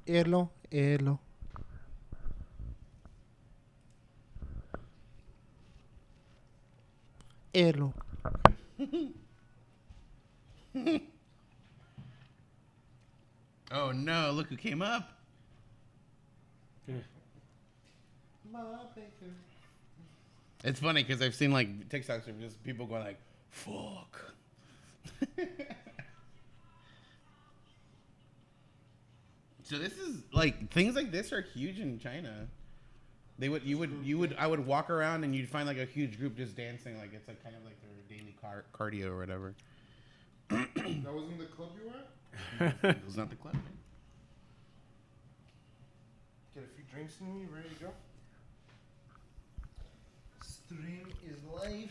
Hello, hello. Hello. Oh no, look who came up. It's funny because I've seen like TikToks of just people going like, fuck. So this is like, things like this are huge in China. I would walk around and you'd find like a huge group just dancing. Like it's like kind of like their daily cardio or whatever. That wasn't the club you were at? It was not the club. Get a few drinks in you, ready to go? Stream is live.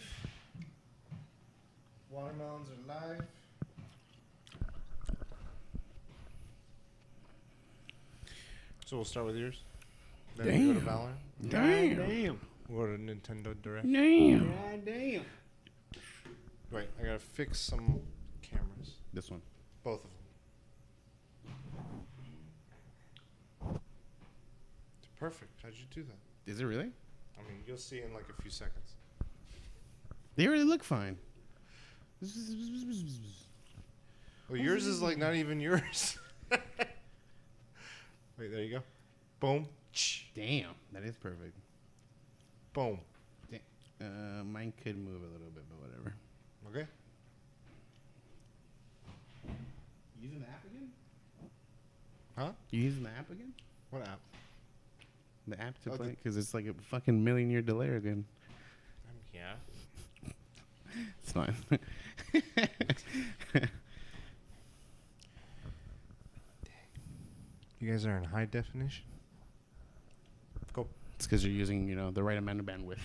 Watermelons are live. So we'll start with yours. Then we go to Valorant. Damn. We'll go to Nintendo Direct. Damn. God damn. Wait, I gotta fix some cameras. This one. Both of them. It's perfect. How'd you do that? Is it really? I mean, you'll see in like a few seconds. They really look fine. Well, yours is like not even yours. Wait, there you go. Boom. Damn, that is perfect. Boom. Mine could move a little bit, but whatever. Okay. Using the app again? Huh? You using the app again? What app? The app to Oh, play? Because it's like a fucking million-year delay again. Yeah. It's fine. You guys are in high definition? Go. It's because you're using, the right amount of bandwidth.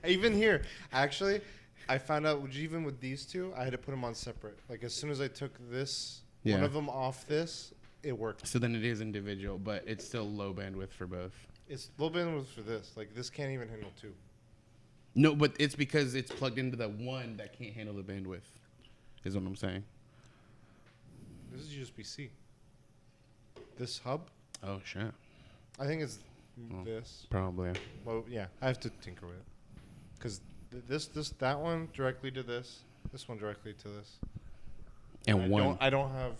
Even here, actually, I found out even with these two, I had to put them on separate. Like as soon as I took this, one of them off this, it worked. So then it is individual, but it's still low bandwidth for both. It's low bandwidth for this. Like this can't even handle two. No, but it's because it's plugged into the one that can't handle the bandwidth, is what I'm saying. This is USB-C. This hub, Oh, shit. I think it's this. Probably. Well, yeah, I have to tinker with it. Because that one directly to this one directly to this. And I don't have,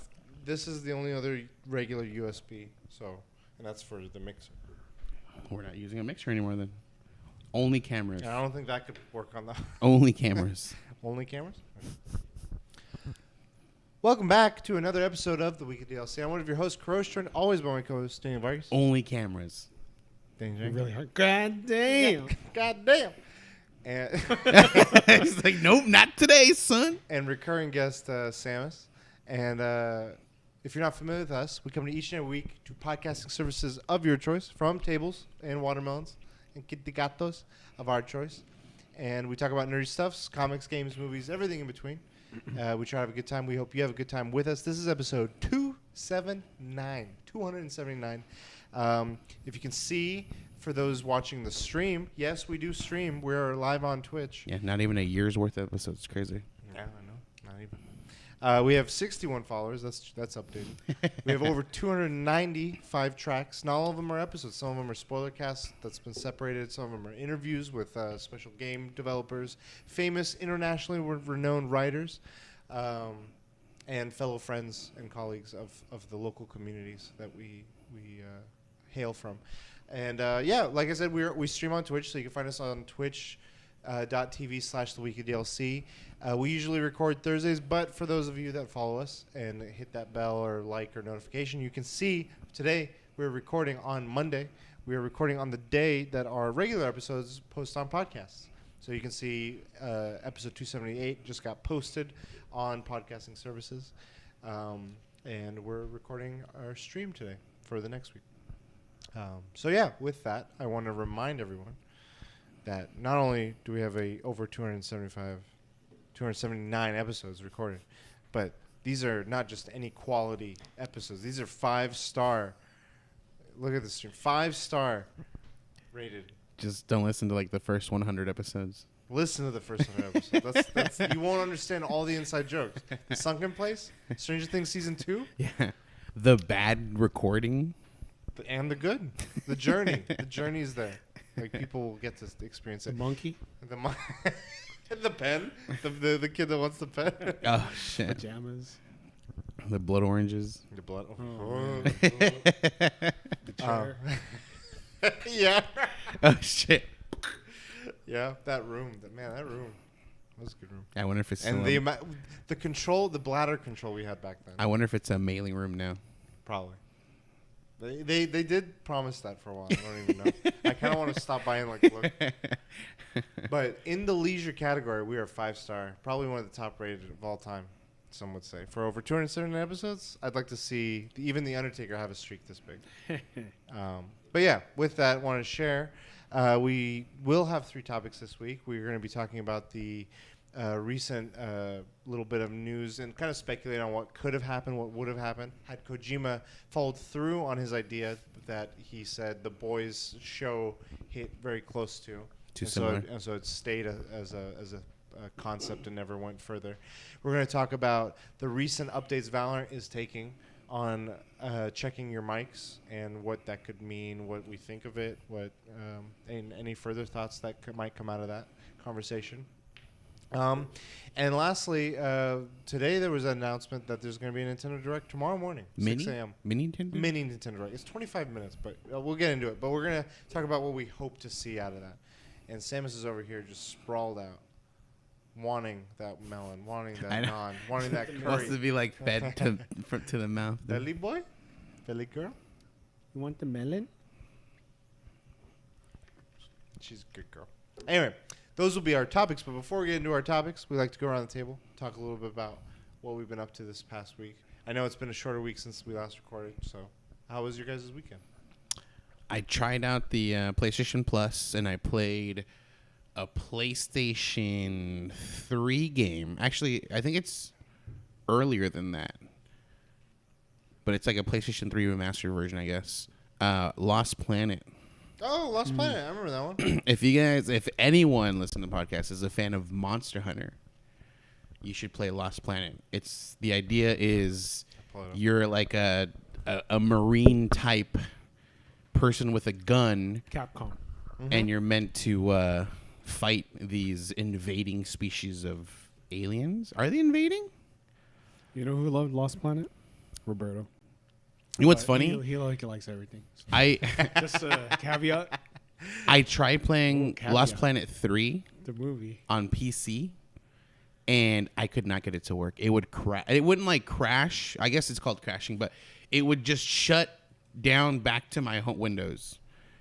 this is the only other regular USB, and that's for the mixer. We're not using a mixer anymore then. Only cameras. And I don't think that could work on that. Only cameras. Only cameras? Okay. Welcome back to another episode of the Week of DLC. I'm one of your hosts, Croastron, always by my co-host, Daniel Vargas. Only cameras. Daniel. Really hard. God damn. God damn. And It's like, nope, not today, son. and recurring guest, Samus. And if you're not familiar with us, we come to each and every week to podcasting services of your choice, from tables and watermelons and kitty-gatos of our choice. And we talk about nerdy stuffs, comics, games, movies, everything in between. We try to have a good time. We hope you have a good time with us. This is episode 279. If you can see, for those watching the stream, yes, we do stream. We're live on Twitch. Yeah, not even a year's worth of episodes. It's crazy. Yeah, I know. Not even. We have 61 followers. That's updated. We have over 295 tracks. Not all of them are episodes. Some of them are spoiler casts that's been separated. Some of them are interviews with special game developers, famous internationally renowned writers, and fellow friends and colleagues of the local communities that we hail from. And like I said, we stream on Twitch, so you can find us on twitch.tv/theweekofdlc. We usually record Thursdays, but for those of you that follow us and hit that bell or like or notification, you can see today we're recording on Monday. We are recording on the day that our regular episodes post on podcasts. So you can see episode 278 just got posted on podcasting services. And we're recording our stream today for the next week. With that, I want to remind everyone that not only do we have over 279 episodes recorded, but these are not just any quality episodes. These are 5-star. Look at this stream. 5-star rated. Just don't listen to like the first 100 episodes. Listen to the first 100 episodes. That's you won't understand all the inside jokes. The Sunken Place, Stranger Things season 2. Yeah. the bad recording. And the good. The journey. The journey's there. Like, people will get to experience The it. monkey. The pen. The kid that wants the pen. Oh shit! Pajamas. The blood oranges. The blood. Oh, The chair. yeah. Oh shit! Yeah, that room. That room. That was a good room. I wonder if it's And still the control, the bladder control we had back then. I wonder if it's a mailing room now. Probably. They did promise that for a while. I don't even know. I kind of want to stop by and like look. But in the leisure category, we are 5-star. Probably one of the top rated of all time, some would say. For over 270 episodes, I'd like to see even The Undertaker have a streak this big. But yeah, with that, I want to share. We will have 3 topics this week. We're going to be talking about the recent little bit of news and kind of speculate on what could have happened, what would have happened had Kojima followed through on his idea that he said the Boys show hit very close to. Too And similar. So it stayed as a concept and never went further. We're going to talk about the recent updates Valorant is taking on checking your mics and what that could mean, what we think of it, and any further thoughts that might come out of that conversation. And lastly, today there was an announcement that there's going to be a Nintendo Direct tomorrow morning, 6 a.m. Mini Nintendo? Mini Nintendo Direct. It's 25 minutes, but we'll get into it. But we're going to talk about what we hope to see out of that. And Samus is over here just sprawled out, wanting that melon, wanting that naan, wanting that curry. Wants to be like fed to the mouth. Belly boy? Belly girl? You want the melon? She's a good girl. Anyway, those will be our topics. But before we get into our topics, we like to go around the table, talk a little bit about what we've been up to this past week. I know it's been a shorter week since we last recorded. So how was your guys' weekend? I tried out the PlayStation Plus, and I played a PlayStation 3 game. Actually, I think it's earlier than that. But it's like a PlayStation 3 remastered version, I guess. Lost Planet. Oh, Lost Planet. I remember that one. If anyone listening to the podcast is a fan of Monster Hunter, you should play Lost Planet. The idea is you're like a marine type person with a gun, Capcom. and you're meant to fight these invading species of aliens. Are they invading? You know who loved Lost Planet? Roberto. You know what's funny? He likes everything. So I just a caveat. I tried playing Caveat. Lost Planet 3 The movie. on PC, and I could not get it to work. It would crash. It wouldn't like crash. I guess it's called crashing, but it would just shut down back to my home Windows.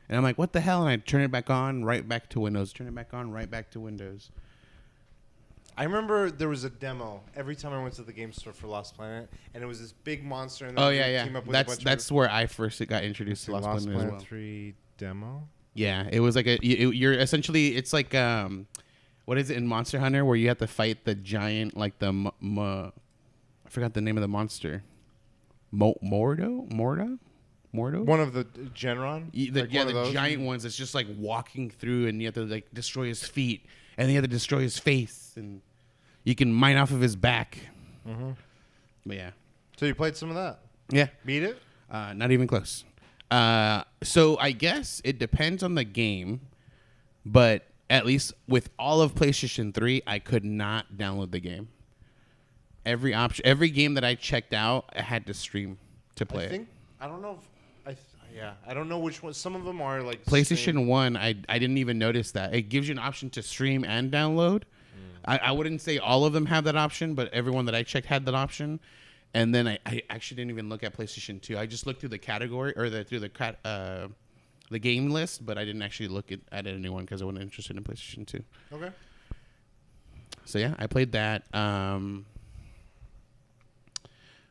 And I'm like, what the hell? And I turn it back on, right back to Windows. Turn it back on, right back to Windows. I remember there was a demo every time I went to the game store for Lost Planet, and it was this big monster. And Oh they yeah, Team up with that's where I first got introduced to Lost Planet as well. 3 demo. Yeah, it was like you're essentially, it's like what is it in Monster Hunter where you have to fight the giant, like I forgot the name of the monster. Mordo. One of the Genron. The giant ones that's just like walking through, and you have to like destroy his feet, and then you have to destroy his face, and you can mine off of his back. Mm-hmm. But yeah, So you played some of that. yeah, Beat it. not even close. So I guess it depends on the game, but at least with all of PlayStation 3, I could not download the game. Every game that I checked out, I had to stream to play it. I don't know. I don't know which one. Some of them are like PlayStation 1, I didn't even notice that. It gives you an option to stream and download. I wouldn't say all of them have that option, but everyone that I checked had that option. And then I actually didn't even look at PlayStation 2. I just looked through the category or through the game list, but I didn't actually look at anyone because I wasn't interested in PlayStation 2. Okay. So yeah, I played that.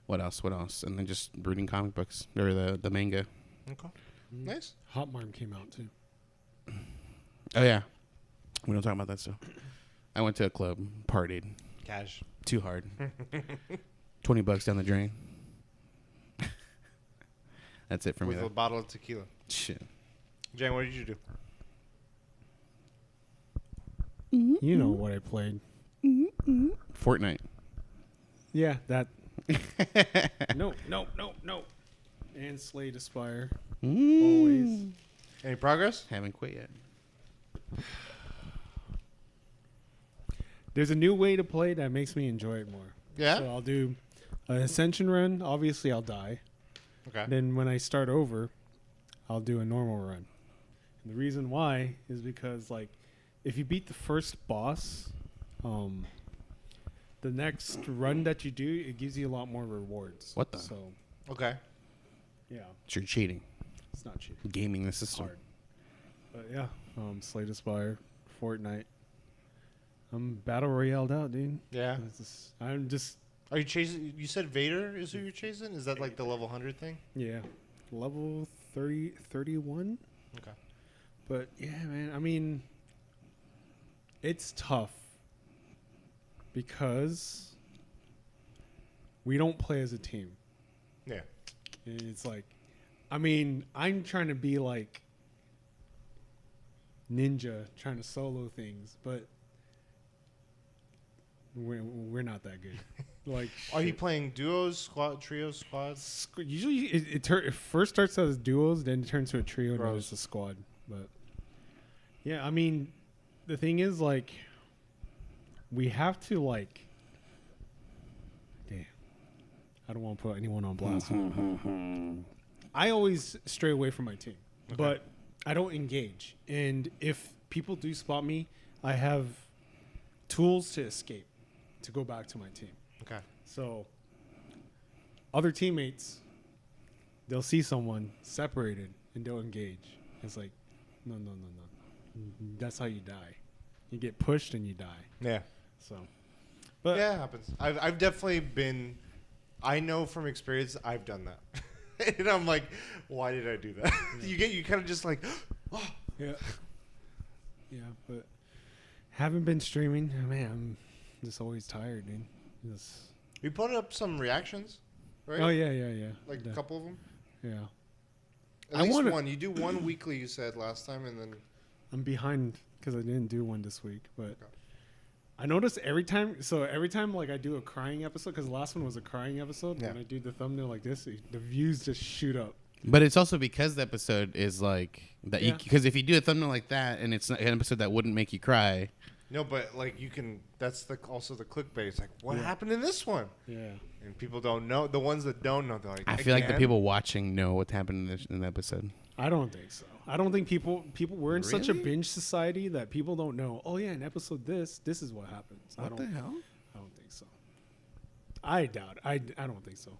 What else? And then just reading comic books or the manga. Okay. Nice. Hot Mom came out too. Oh yeah, we don't talk about that stuff. I went to a club, partied Cash. too hard. $20 down the drain. That's it for me. With a bottle of tequila. Shit. Jan, what did you do? You know what I played. Fortnite. Yeah, that No. And Slay the Spire. Mm. Always. Any progress? Haven't quit yet. There's a new way to play that makes me enjoy it more. Yeah. So I'll do an Ascension run. Obviously, I'll die. Okay. Then when I start over, I'll do a normal run. And the reason why is because, like, if you beat the first boss, the next run that you do, it gives you a lot more rewards. What the? So, Okay. yeah, So you're cheating. it's not cheap. Gaming the It's system. hard. But yeah, Slay the Spire, Fortnite. I'm battle royaled out, dude. Yeah. I'm just Are you chasing? You said Vader is who you're chasing? Is that like the level 100 thing? yeah, level 30, 31. Okay. But yeah, man. I mean, it's tough because we don't play as a team. Yeah. And it's like, I mean, I'm trying to be like Ninja, trying to solo things, but we're not that good. Like, Are you playing duos, squad, trios, squads? usually it first starts as duos, then it turns to a trio, and then Bros. it's a squad. But yeah, I mean, the thing is, like, we have to, like, damn, I don't want to put anyone on blast. I always stray away from my team, but I don't engage. And if people do spot me, I have tools to escape, to go back to my team. Okay. So other teammates, they'll see someone separated and they'll engage. It's like, no. That's how you die. You get pushed and you die. Yeah. So, but Yeah, it happens. I've definitely been. I know from experience I've done that, and I'm like, why did I do that? You kind of just like, oh. yeah, but haven't been streaming. Man, I'm just always tired, dude. Just, We put up some reactions, right? oh yeah. Like a couple of them. Yeah, At I least wanna- one. You do one weekly. You said last time, and then I'm behind because I didn't do one this week, but. Okay. I notice every time like I do a crying episode, because the last one was a crying episode. Yeah. When I do the thumbnail like this, the views just shoot up. But it's also because the episode is like that. Yeah. Because if you do a thumbnail like that and it's not an episode that wouldn't make you cry, no, but like you can. That's also the clickbait. It's like, what Yeah. happened in this one? Yeah, And people don't know. The ones that don't know, they're like, I feel like the "Again?" people watching know what happened in the episode. I don't think so. I don't think people we're in such a Really? binge society that people don't know. Oh yeah, in episode this is what happens. What the hell? I don't think so. I doubt. I don't think so.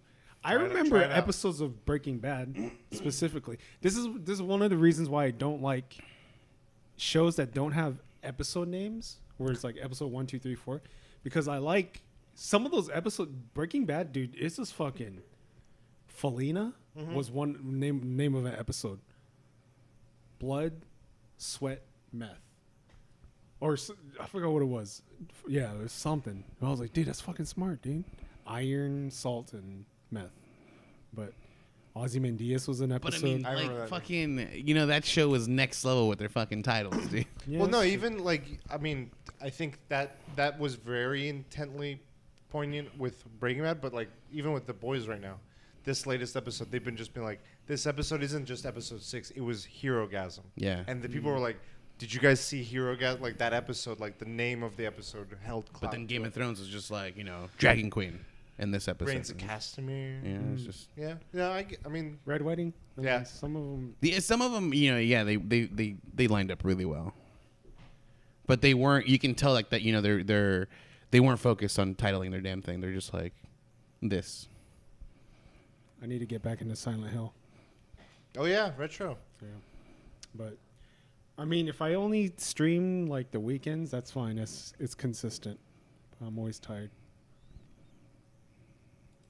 I Try it- remember try it out. episodes of Breaking Bad specifically. This is one of the reasons why I don't like shows that don't have episode names, where it's like episode 1, 2, 3, 4, because I like some of those episodes. Breaking Bad, dude, it's just fucking. Felina was one name of an episode. Blood, sweat, meth, or I forgot what it was. Yeah, it was something. And I was like, dude, that's fucking smart, dude. Iron, salt, and meth. But Ozymandias was an But episode. I mean, I remember like that. fucking, that show was next level with their fucking titles, dude. Yeah, Well, no, that's true. even like I mean, I think that was very intently poignant with Breaking Bad, but like even with The Boys right now, this latest episode, they've been like, this episode isn't just episode 6; it was Herogasm. Yeah. And the people were like, "Did you guys see Herogasm? Like that episode, like the name of the episode held." But then clout Game to of it. Thrones was just like, Dragon Queen in this episode. Reigns of Castamere. Yeah, it's just. Yeah, I mean, Red Wedding. I Yeah. mean, some of them. Some of them, they lined up really well. But they weren't. You can tell like that. They weren't focused on titling their damn thing. They're just like this. I need to get back into Silent Hill. oh yeah, retro. Yeah. But I mean, if I only stream like the weekends, that's fine. It's consistent. I'm always tired.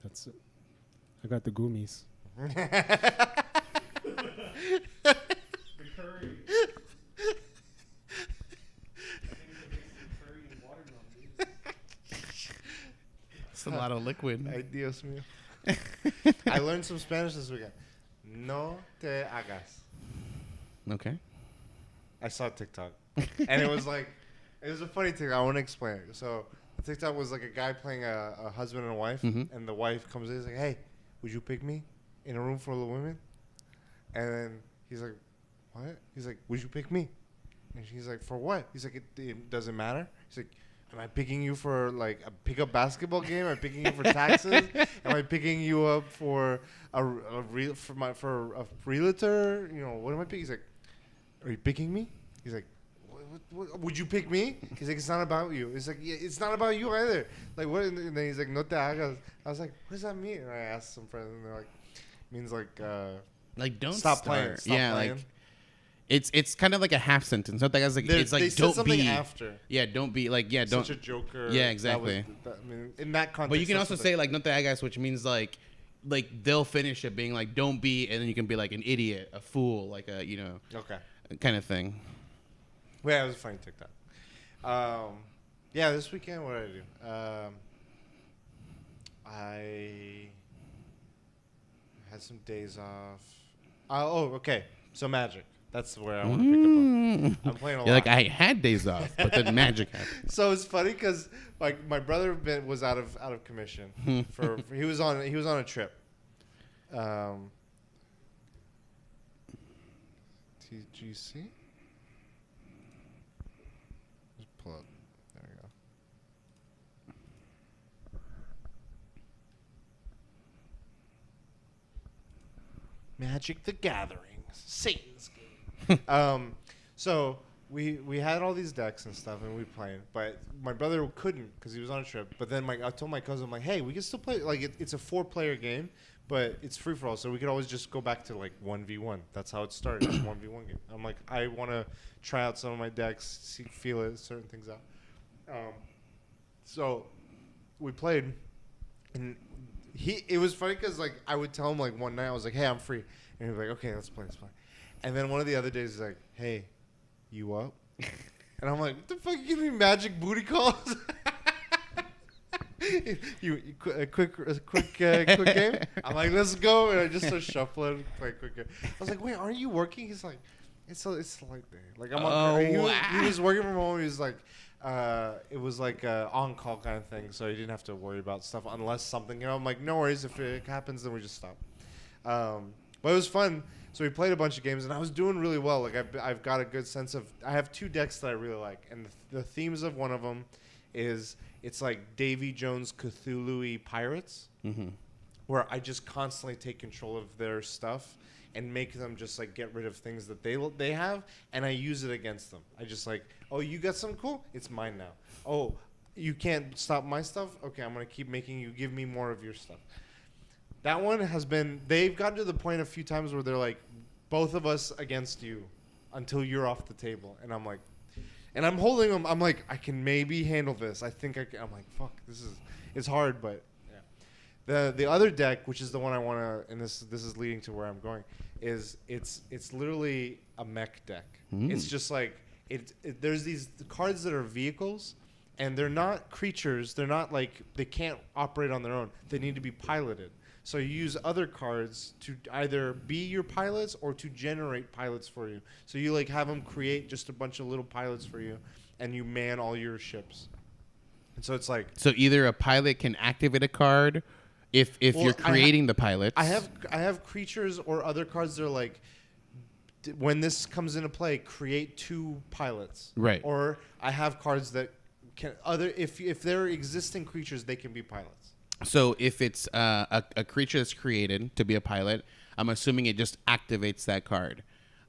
That's it. I got the goomies. It's a lot of liquid. Ay, Dios mío. I learned some Spanish this weekend. No te hagas. Okay. I saw TikTok, and it was like, it was a funny thing. I want to explain it. So TikTok was like a guy playing a husband and a wife, and the wife comes in and is like, "Hey, would you pick me in a room full of women?" And then he's like, "What?" He's like, "Would you pick me?" And she's like, "For what?" He's like, it doesn't matter." He's like, "Am I picking you for like a pickup basketball game? Am I picking you for taxes? Am I picking you up for a realtor? You know, what am I picking?" He's like, "Are you picking me?" He's like, what, would you pick me? He's like, "It's not about you." It's like, "Yeah, it's not about you either." Like, what? And then he's like, "No te hagas." I was like, "What does that mean?" And I asked some friends, and they're like, "It means like don't stop start. playing. Stop playing." Like it's kind of like a half sentence. Not that guy's like it's like they don't said something be after. Yeah, don't be like don't. Such a joker. Yeah, exactly. I mean, in that context. But you can also say like not the hagas, which means like they'll finish it being like don't be, and then you can be like an idiot, a fool, like a okay kind of thing. Well, yeah, it was a funny TikTok. Yeah, this weekend, what did I do? I had some days off. Okay. So Magic. That's where I want to pick up on. I'm playing a lot. You're like, I had days off, but then Magic happened. So it's funny because like my brother was out of commission for he was on a trip. TGC. Just pull up. There we go. Magic the Gathering, Satan's game. So we had all these decks and stuff, and we played. But my brother couldn't because he was on a trip. But then I told my cousin, I'm like, "Hey, we can still play. Like it's a 4-player game, but it's free for all. So we could always just go back to like 1v1. That's how it started. It's a 1v1 game. I'm like, I want to try out some of my decks, feel it, certain things out. So we played, and it was funny because like I would tell him like one night I was like, "Hey, I'm free," and he'd be like, "Okay, let's play." And then one of the other days he's like, "Hey, you up?" And I'm like, "What the fuck? You giving me Magic booty calls?" quick game. I'm like, "Let's go," and I just start shuffling, play quick game. I was like, "Wait, aren't you working?" He's like, "It's a light day." Like I'm on. He was working from home. He was like. It was like a on-call kind of thing, so you didn't have to worry about stuff unless something. I'm like, no worries. If it happens, then we just stop. But it was fun. So we played a bunch of games, and I was doing really well. Like I've got a good sense of. I have 2 decks that I really like, and the themes of one of them is it's like Davy Jones Cthulhu-y pirates, where I just constantly take control of their stuff and make them just like get rid of things that they have, and I use it against them. I just like, "Oh, you got something cool? It's mine now. Oh, you can't stop my stuff? Okay, I'm gonna keep making you give me more of your stuff." That one they've gotten to the point a few times where they're like, both of us against you until you're off the table, and I'm like, and I'm holding them. I'm like, I can maybe handle this. I think I can. I'm like, fuck, it's hard, but. The other deck, which is the one I want to, and this is leading to where I'm going, is it's literally a mech deck. It's just like there's these cards that are vehicles, and they're not creatures. They're not like they can't operate on their own. They need to be piloted. So you use other cards to either be your pilots or to generate pilots for you. So you like have them create just a bunch of little pilots for you, and you man all your ships. And so it's like either a pilot can activate a card. If you're creating the pilots, I have creatures or other cards that are like, when this comes into play, create 2 pilots. Right. Or I have cards that can if they're existing creatures, they can be pilots. So if it's a creature that's created to be a pilot, I'm assuming it just activates that card,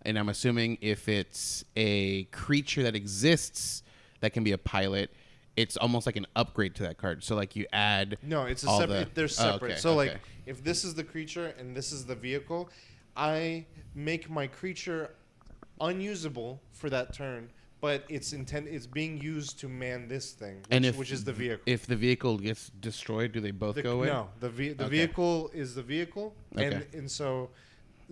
and I'm assuming if it's a creature that exists that can be a pilot. It's almost like an upgrade to that card. So like you add. No, it's a separate. They're separate. Okay, so okay. like if this is the creature and this is the vehicle, I make my creature unusable for that turn, but it's being used to man this thing, which is the vehicle. If the vehicle gets destroyed, do they both go away? No, the vehicle is the vehicle, and so.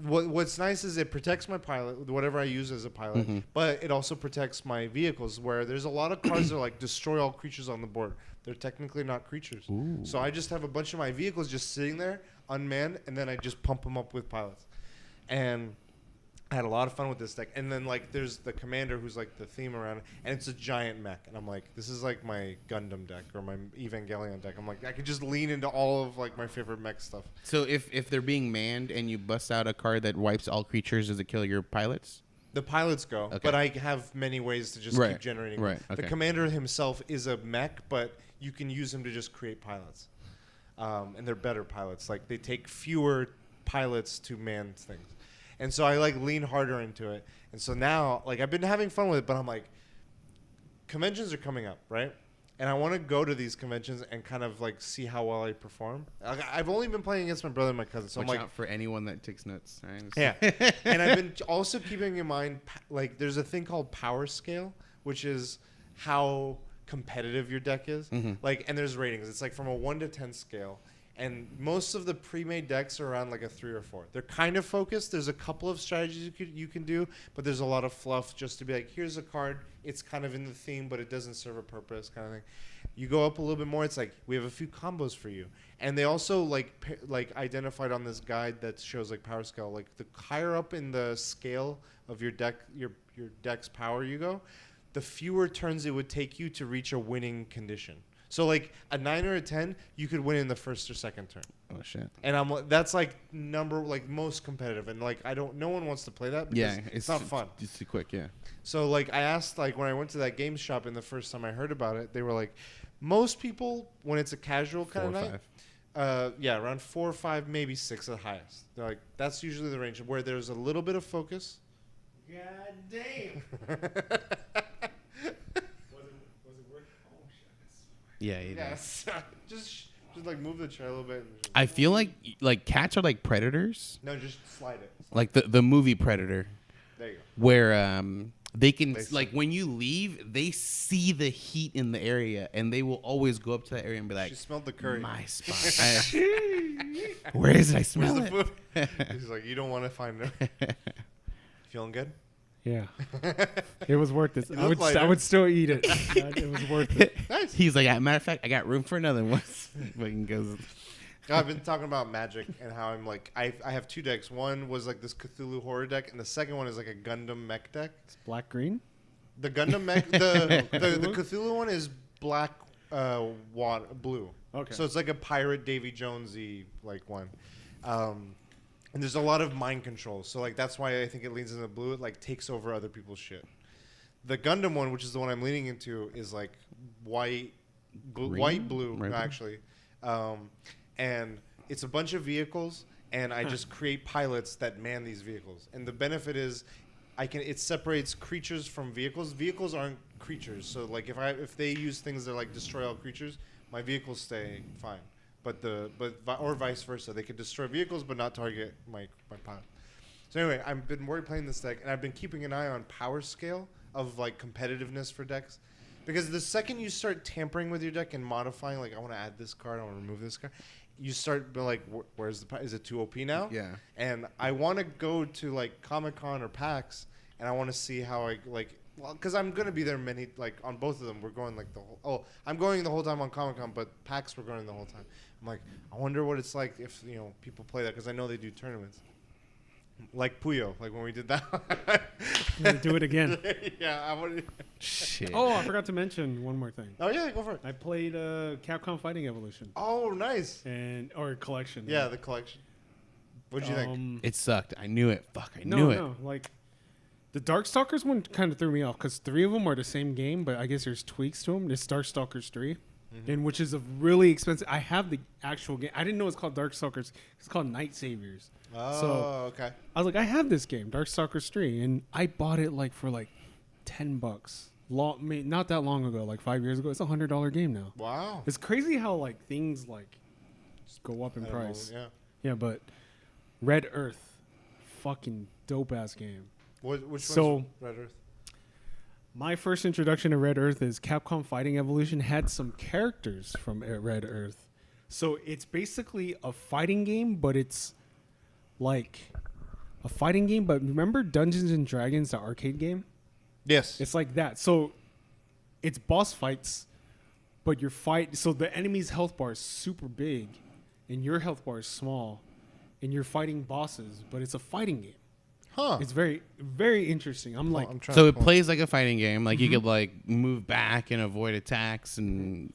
What's nice is it protects my pilot, whatever I use as a pilot, but it also protects my vehicles, where there's a lot of cards that are like destroy all creatures on the board. They're technically not creatures. Ooh. So I just have a bunch of my vehicles just sitting there, unmanned, and then I just pump them up with pilots. And I had a lot of fun with this deck. And then, like, there's the commander who's, like, the theme around it. And it's a giant mech. And I'm like, this is, like, my Gundam deck or my Evangelion deck. I'm like, I could just lean into all of, like, my favorite mech stuff. So if they're being manned and you bust out a card that wipes all creatures, does it kill your pilots? The pilots go, Okay. but I have many ways to just keep generating. Right. The Okay. commander himself is a mech, but you can use him to just create pilots. And they're better pilots. Like, they take fewer pilots to man things. And so I like lean harder into it. And so now, like, I've been having fun with it, but I'm like, conventions are coming up, right? And I want to go to these conventions and kind of like see how well I perform. I've only been playing against my brother and my cousin, so Watch I'm like, out for anyone that takes notes. Right? yeah. And I've been also keeping in mind, like, there's a thing called power scale, which is how competitive your deck is. Mm-hmm. Like, and there's ratings. It's like from a 1 to 10 scale. And most of the pre-made decks are around like a 3 or 4. They're kind of focused. There's a couple of strategies you can do, but there's a lot of fluff just to be like, here's a card. It's kind of in the theme, but it doesn't serve a purpose, kind of thing. You go up a little bit more. It's like, we have a few combos for you. And they also like identified on this guide that shows like power scale, like the higher up in the scale of your deck, your deck's power you go, the fewer turns it would take you to reach a winning condition. So like a 9 or a 10, you could win in the first or second turn. Oh shit. And that's like most competitive, and like no one wants to play that because it's not fun. It's too quick, yeah. So like I asked, like when I went to that game shop and the first time I heard about it, they were like, most people when it's a casual kind of night, around 4 or 5, maybe 6 at the highest. They're like, that's usually the range where there's a little bit of focus. God damn. Yeah, you Yes. just like move the chair a little bit. I feel like cats are like predators. No, just slide it. Like the movie Predator. There you go. Where they can They like when you leave, they see the heat in the area and they will always go up to that area and be like, She smelled the curry. my spot. Where is it? I smell Where's the it. food? He's like, you don't want to find it. Feeling good? Yeah, it was worth it. You I look would lighter. still eat it. It was worth it. Nice. He's like, matter of fact, I got room for another one. Fucking goes. I've been talking about Magic and how I'm like, I have 2 decks. One was like this Cthulhu horror deck, and the second one is like a Gundam mech deck. It's black green. The Gundam mech, the Cthulhu one is black, blue. Okay. So it's like a pirate Davy Jonesy like one. And there's a lot of mind control. So like that's why I think it leans into blue. It like takes over other people's shit. The Gundam one, which is the one I'm leaning into, is like white, blue, Right. actually. And it's a bunch of vehicles, and I just create pilots that man these vehicles. And the benefit is it separates creatures from vehicles. Vehicles aren't creatures. So like if they use things that like destroy all creatures, my vehicles stay fine. Or vice versa. They could destroy vehicles but not target my pilot. So anyway, I've been playing this deck, and I've been keeping an eye on power scale of like competitiveness for decks. Because the second you start tampering with your deck and modifying, like I want to add this card, I want to remove this card, you start being like, where's is it too OP now? Yeah. And I want to go to like Comic-Con or PAX, and I want to see how I like. Well, because I'm gonna be there on both of them. We're going like the whole. Oh, I'm going the whole time on Comic-Con, but PAX we're going the whole time. I'm like, I wonder what it's like if people play that, because I know they do tournaments. Like Puyo, like when we did that. I'm gonna do it again. Yeah, I want. Shit. Oh, I forgot to mention one more thing. Oh yeah, go for it. I played Capcom Fighting Evolution Oh, nice. or collection. Yeah, the collection. What'd you think? It sucked. I knew it. Fuck, I No, knew it. no, like the Darkstalkers one kind of threw me off because 3 of them are the same game, but I guess there's tweaks to them. There's Darkstalkers 3, and which is a really expensive. I have the actual game. I didn't know it's called Darkstalkers. It's called Night Saviors. Oh, okay. I was like, I have this game, Darkstalkers 3, and I bought it for $10. Not that long ago, like 5 years ago. It's $100 game now. Wow. It's crazy how things just go up in price. Yeah. Yeah, but Red Earth, fucking dope ass game. Which So- one's Red Earth? My first introduction to Red Earth is Capcom Fighting Evolution had some characters from Red Earth. So it's basically a fighting game, but it's like a fighting game. But remember Dungeons and Dragons, the arcade game? Yes. It's like that. So it's boss fights, but so the enemy's health bar is super big and your health bar is small and you're fighting bosses, but it's a fighting game. Huh. It's very, very interesting. I'm like, I'm trying So to it pull- plays like a fighting game. Like you could like move back and avoid attacks and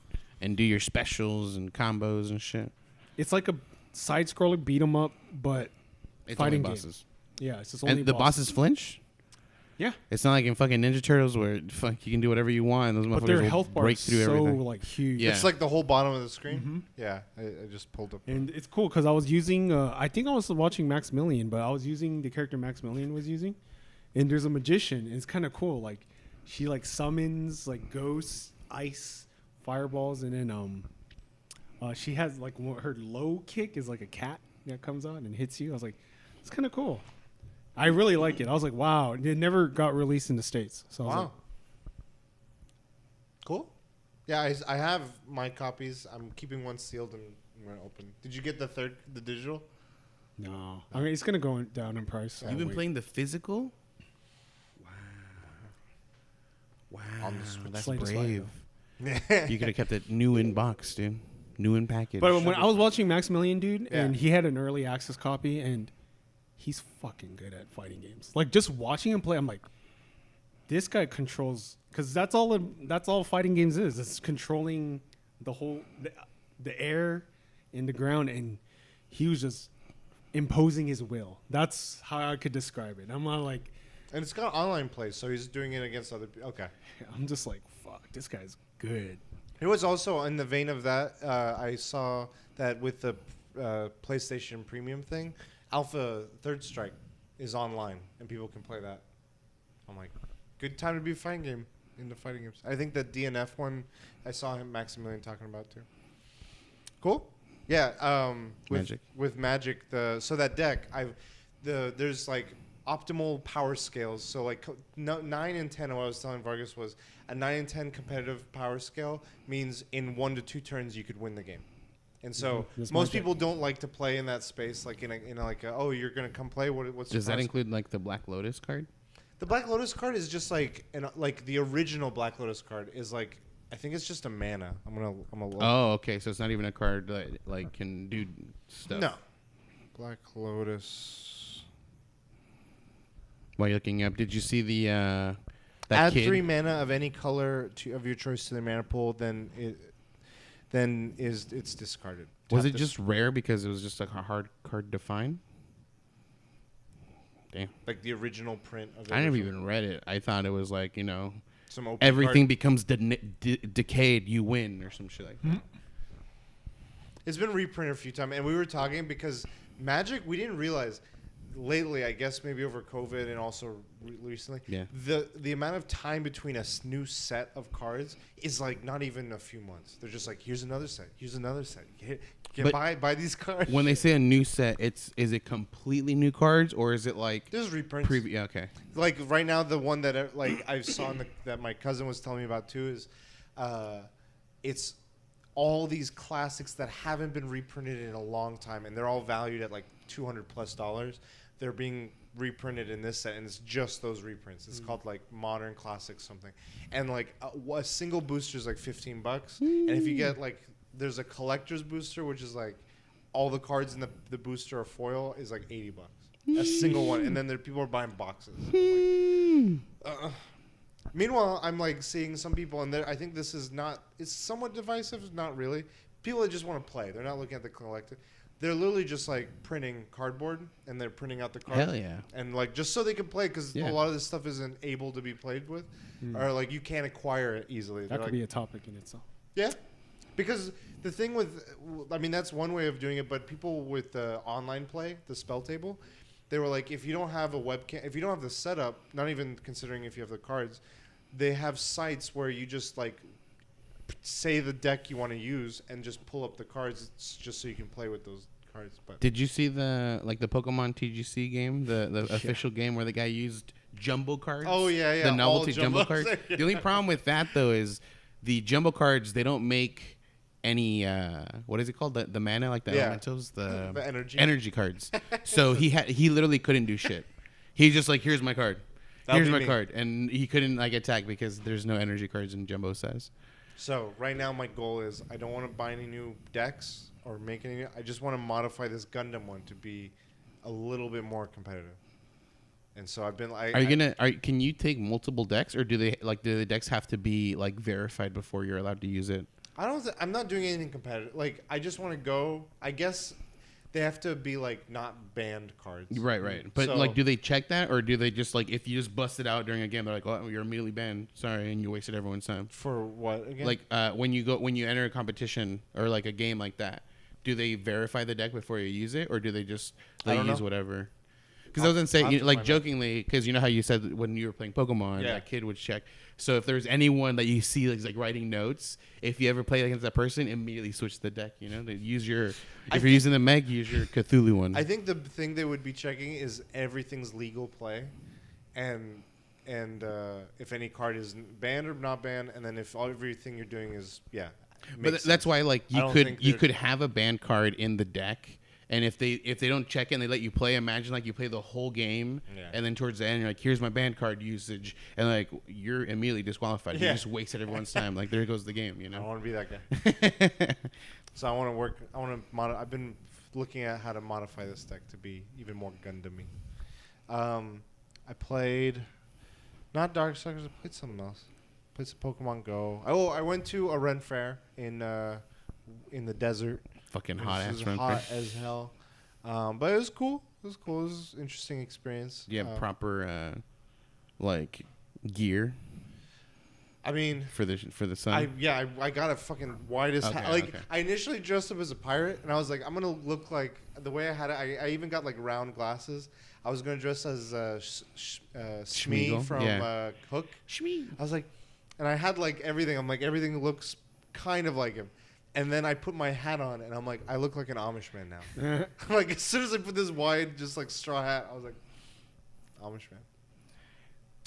do your specials and combos and shit. it's like a side-scroller beat 'em up, but It's fighting only game. bosses. Yeah, it's just only And the bosses flinch. Yeah, It's not like in fucking Ninja Turtles where fuck you can do whatever you want. And those but motherfuckers their will health bar break is through so everything. like huge. Yeah. It's like the whole bottom of the screen. Yeah, I just pulled up. And it's cool because I was using, I think I was watching Maximilian, but I was using the character Maximilian was using. And there's a magician, and it's kind of cool. Like, she like summons like ghosts, ice, fireballs, and then she has like her low kick is like a cat that comes out and hits you. I was like, it's kind of cool. I really like it. I was like, wow. It never got released in the States. So I was Wow. like, Cool. Yeah, I have my copies. I'm keeping one sealed and I'm gonna open. Did you get the digital? no. I mean, it's gonna go down in price. So You've been wait. playing the physical? Wow. On the Switch. That's Slide to slide, brave. You could have kept it new in box, dude. New in package. But when I was watching Maximilian, dude, Yeah. and he had an early access copy, and he's fucking good at fighting games. Like just watching him play, I'm like, this guy controls, because that's all fighting games is. It's controlling the whole the air and the ground, and he was just imposing his will. That's how I could describe it. I'm not like, And it's got online play, so he's doing it against other people. Okay. I'm just like, fuck, this guy's good. It was also in the vein of that. I saw that with the PlayStation Premium thing, Alpha Third Strike is online and people can play that. I'm like, good time to be a fighting game into fighting games. I think the DNF one, I saw him Maximilian talking about too. Cool. Yeah. Magic. With Magic, so that deck, there's like optimal power scales. So like 9 and 10, what I was telling Vargas was a 9 and 10 competitive power scale means in 1 to 2 turns you could win the game. And so That's most my deck. people don't like to play in that space, like in a like oh, you're gonna come play. What's Does your that power include like the Black Lotus card? the Black Lotus card is just like like the original Black Lotus card is like I think it's just a mana. I'm gonna look. Oh, okay. So it's not even a card that like can do stuff. No. Black Lotus. While you're looking up, did you see the that Add kid? 3 mana of any color of your choice to the mana pool, then it's discarded. Was Tap it this- just rare because it was just like a hard card to find? Damn. like the original print of the I never original- even read it. I thought it was like, some open everything card. becomes decayed, you win or some shit like that. It's been reprinted a few times, and we were talking because Magic, we didn't realize lately, I guess maybe over COVID and also recently, Yeah. the amount of time between a new set of cards is like not even a few months. They're just like, here's another set, here's another set. Buy these cards. When they say a new set, is it completely new cards or is it like There's reprints. yeah, okay. Like right now, the one that like I saw that my cousin was telling me about too is, it's all these classics that haven't been reprinted in a long time, and they're all valued at like $200+. They're being reprinted in this set, and it's just those reprints. It's called like Modern Classics something, and like a single booster is like $15. And if you get like, there's a collector's booster, which is like all the cards in the booster are foil, is like $80. A single one, and then people are buying boxes. I'm like, meanwhile, I'm like seeing some people, and I think this is not. It's somewhat divisive, not really. People that just want to play. They're not looking at the collector. They're literally just like printing cardboard, and they're printing out the cards. Hell yeah. And like just so they can play, because Yeah. a lot of this stuff isn't able to be played with, or like you can't acquire it easily. That They're could like, be a topic in itself. yeah, because the thing with, I mean, that's one way of doing it. But people with online play, the spell table, they were like, if you don't have a webcam, if you don't have the setup, not even considering if you have the cards, they have sites where you just like say the deck you want to use and just pull up the cards just so you can play with those cards. But Did you see the Pokemon TGC game, the official game where the guy used jumbo cards? Oh, yeah, the all novelty jumbo jumbos. cards. The only problem with that though is the jumbo cards. They don't make any what is it called? The mana, like the Yeah. elementals, the energy cards. So he literally couldn't do shit. He's just like, here's my card. That'll Here's be my me. card, and he couldn't like attack because there's no energy cards in jumbo size. So right now my goal is I don't want to buy any new decks or make any. I just want to modify this Gundam one to be a little bit more competitive. And so I've been Can you take multiple decks, or do the decks have to be like verified before you're allowed to use it? I'm not doing anything competitive. Like, I just want to go. I guess they have to be like not banned cards. Right. But So- like, do they check that, or do they just like if you just bust it out during a game, they're like, "Oh, you're immediately banned. Sorry," and you wasted everyone's time. For what again? Like when you enter a competition or like a game like that, do they verify the deck before you use it, or do they just I don't use know. whatever? Because I was gonna say, I'll have to like find out. jokingly, because you know how you said when you were playing Pokemon, Yeah. that kid would check. So if there's anyone that you see like writing notes, if you ever play against that person, immediately switch the deck. You know, they use your. If you're using the Meg, use your Cthulhu one. I think the thing they would be checking is everything's legal play, and if any card is banned or not banned, and then if everything you're doing is But that's why like I you don't could think you they're- could have a banned card in the deck. And if they don't check it and they let you play, imagine like you play the whole game, Yeah. and then towards the end you're like, "Here's my band card usage," and like you're immediately disqualified. You Yeah. just wasted everyone's time. Like there goes the game, you I don't know. want to be that guy. So I want to work. I want to. I've been looking at how to modify this deck to be even more Gundam-y. I played not Darkstalkers. I played something else. Played some Pokemon Go. Oh, I went to a Ren fair in the desert. Fucking It hot was ass just run. hot as hell. But it was cool. It was cool. It was an interesting experience. Do you have proper like gear I mean, for the sun? I got a fucking widest Okay, hat. Like, okay. I initially dressed up as a pirate, and I was like, I'm gonna look like the way I had it. I even got like round glasses. I was gonna dress as Shmee Schmeagol? from Yeah. Hook. Shmee. I was like, and I had like everything. I'm like, everything looks kind of like him. And then I put my hat on, and I'm like, I look like an Amish man now. Like, as soon as I put this wide, just like straw hat, I was like, Amish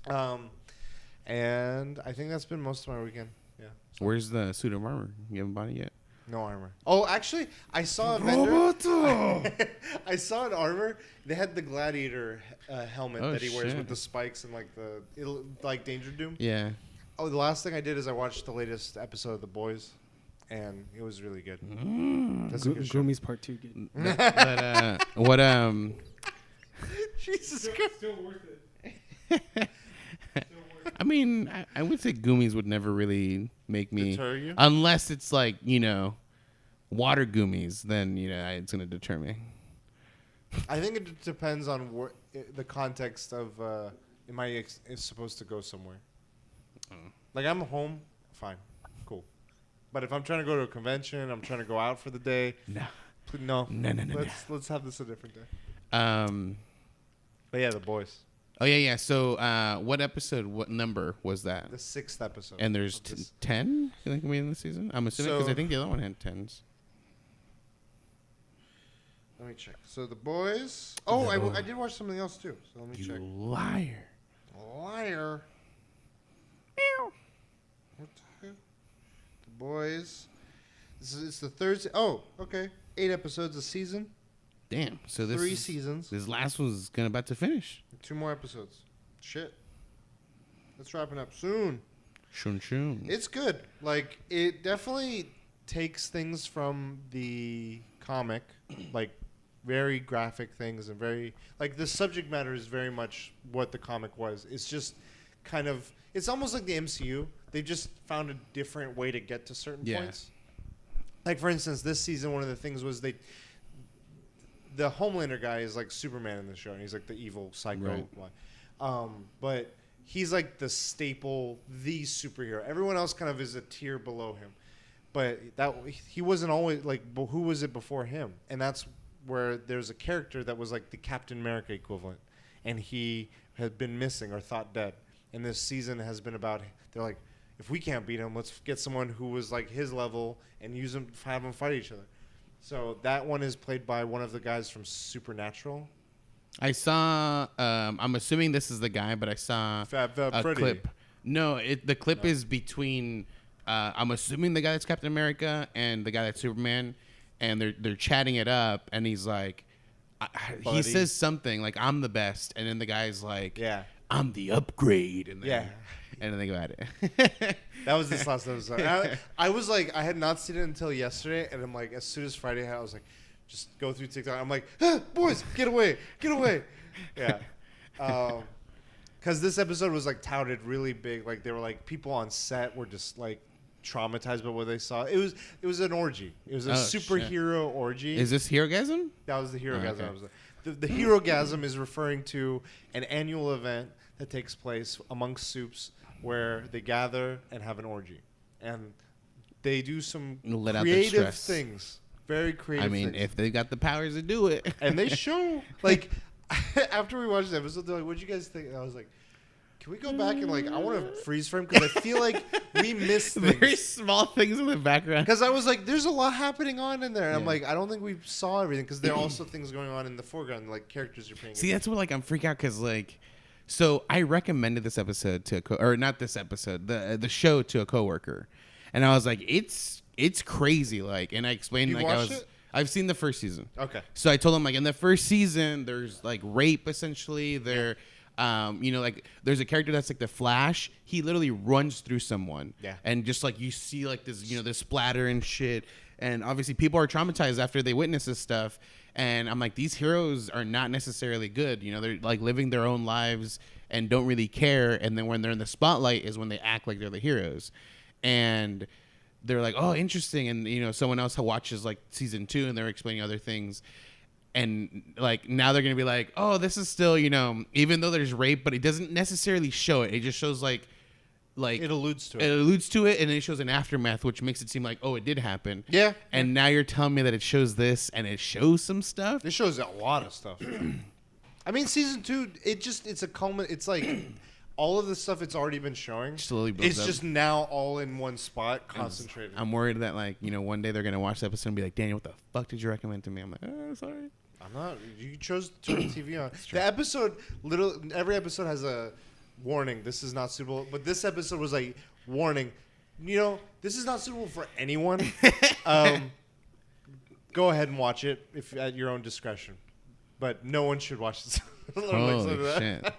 man. And I think that's been most of my weekend. Yeah. Where's the suit of armor? You haven't bought it yet. No armor. Oh, actually, I saw a vendor. I saw an armor. They had the gladiator helmet Oh, that he wears shit. with the spikes and like Danger Doom. Yeah. Oh, the last thing I did is I watched the latest episode of The Boys, and it was really good. That's a good show. Goomies Part 2. Good. What Jesus Christ. Still worth it. I mean, I would say Goomies would never really make me Deter you? unless it's like, you know, water Goomies, then, you know, it's going to deter me. I think it depends on the context of am I is supposed to go somewhere. Like, I'm home, fine, cool. But if I'm trying to go to a convention, I'm trying to go out for the day. No. No. No. Let's have this a different day. But yeah, The Boys. Oh, yeah. So what episode, what number was that? The 6th episode. And there's of this. 10, I think, in the season? I'm assuming, because So- I think the other one had 10s. Let me check. So The Boys. Oh, I did watch something else too. So let me check. Liar. Liar. What the heck? The Boys. It's the third. Oh, okay. 8 episodes a season. Damn. So this 3 seasons. This last one's about to finish. 2 more episodes. Shit. It's wrapping up soon. Shun. It's good. Like, it definitely takes things from the comic, like very graphic things, and very like the subject matter is very much what the comic was. It's just kind of, it's almost like the MCU. They just found a different way to get to certain points. Like, for instance, this season, one of the things was the Homelander guy is like Superman in the show, and he's like the evil psycho one. But he's like the staple, the superhero. Everyone else kind of is a tier below him. But he wasn't always like, who was it before him? And that's where there's a character that was like the Captain America equivalent, and he had been missing or thought dead. And this season has been about, they're like, if we can't beat him, let's get someone who was like his level and have them fight each other. So that one is played by one of the guys from Supernatural. I saw, I'm assuming this is the guy, but I saw Fab a Freddy. clip. No, the clip is between, I'm assuming the guy that's Captain America and the guy that's Superman, and they're chatting it up, and he's like, he Buddy. says something like, I'm the best, and then the guy's like, Yeah. I'm the upgrade, and then, Yeah. and then they go at it. That was this last episode. I was like, I had not seen it until yesterday, and I'm like, as soon as Friday hit, I was like, just go through TikTok. I'm like, ah, boys, get away. Yeah. Because this episode was like touted really big. Like they were like people on set were just like traumatized by what they saw. It was an orgy. It was a superhero orgy. Is this Herogasm? That was the Herogasm okay. episode. The Herogasm is referring to an annual event that takes place amongst soups where they gather and have an orgy. And they do some Let creative things. Very creative things. if they got the powers to do it. And they show, like, after we watched the episode, they're like, what'd you guys think? And I was like, can we go back and, like, I want to freeze frame because I feel like we missed things. Very small things in the background. Because I was like, there's a lot happening on in there. And I'm Yeah. like, I don't think we saw everything because there are also things going on in the foreground, like characters you're paying See, that's what, like, I'm freaked out because, like, so I recommended this episode to or not this episode, the show to a coworker. And I was like, it's crazy. Like, and I explained, You like, watched it? I've seen the first season. Okay. So I told him, like, in the first season, there's, like, rape, essentially. There, like, there's a character that's, like, the Flash. He literally runs through someone. Yeah. And just, like, you see, like, this, this splatter and shit. And obviously people are traumatized after they witness this stuff. And I'm like, these heroes are not necessarily good. They're, like, living their own lives and don't really care. And then when they're in the spotlight is when they act like they're the heroes. And they're like, oh, interesting. And, someone else who watches, like, season 2 and they're explaining other things. And, like, now they're going to be like, oh, this is still, even though there's rape, but it doesn't necessarily show it. It just shows, like it alludes to it. It alludes to it, and then it shows an aftermath, which makes it seem like, oh, it did happen. Yeah. And now you're telling me that it shows this, and it shows some stuff? It shows a lot of stuff. I mean, season 2, it's a culmination. It's like all of the stuff it's already been showing. Slowly builds it's up. just now all in one spot, concentrated. I'm worried that, like, one day they're going to watch the episode and be like, Daniel, what the fuck did you recommend to me? I'm like, oh, sorry. I'm not. You chose to turn the TV on. The episode, every episode has a warning. This is not suitable. But this episode was like, warning. This is not suitable for anyone. Go ahead and watch it if at your own discretion. But no one should watch this. Holy shit.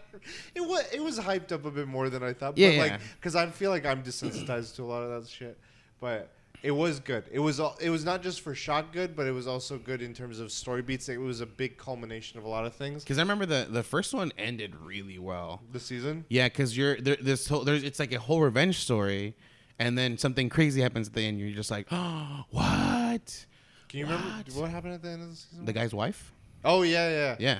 It was hyped up a bit more than I thought. Yeah, but yeah. because I feel like I'm desensitized to a lot of that shit. But it was good. It was not just for shock good, but it was also good in terms of story beats. It was a big culmination of a lot of things. Because I remember the first one ended really well. The season? Yeah, because it's like a whole revenge story, and then something crazy happens at the end. You're just like, oh, what? Can you remember what happened at the end of the season? The guy's wife? Oh, yeah. Yeah.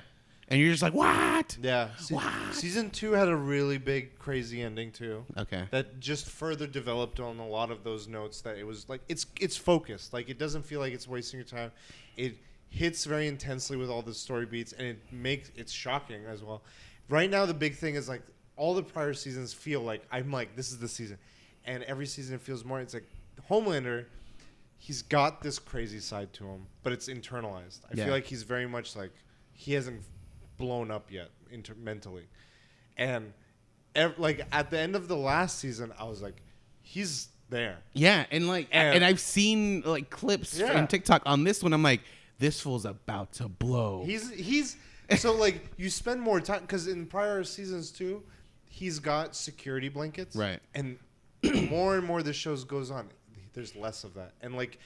And you're just like, what? Yeah. What? Season 2 had a really big, crazy ending, too. Okay. That just further developed on a lot of those notes that it was like, it's focused. Like, it doesn't feel like it's wasting your time. It hits very intensely with all the story beats, and it's shocking as well. Right now, the big thing is, like, all the prior seasons feel like, I'm like, this is the season. And every season it feels more, it's like, Homelander, he's got this crazy side to him, but it's internalized. I feel like he's very much like, he hasn't blown up yet mentally. And like at the end of the last season, I was like, he's there. Yeah, and like, and I've seen like clips from TikTok on this one. I'm like, this fool's about to blow. He's so like you spend more time because in prior seasons too, he's got security blankets, right? And more and more the shows goes on, there's less of that. And like,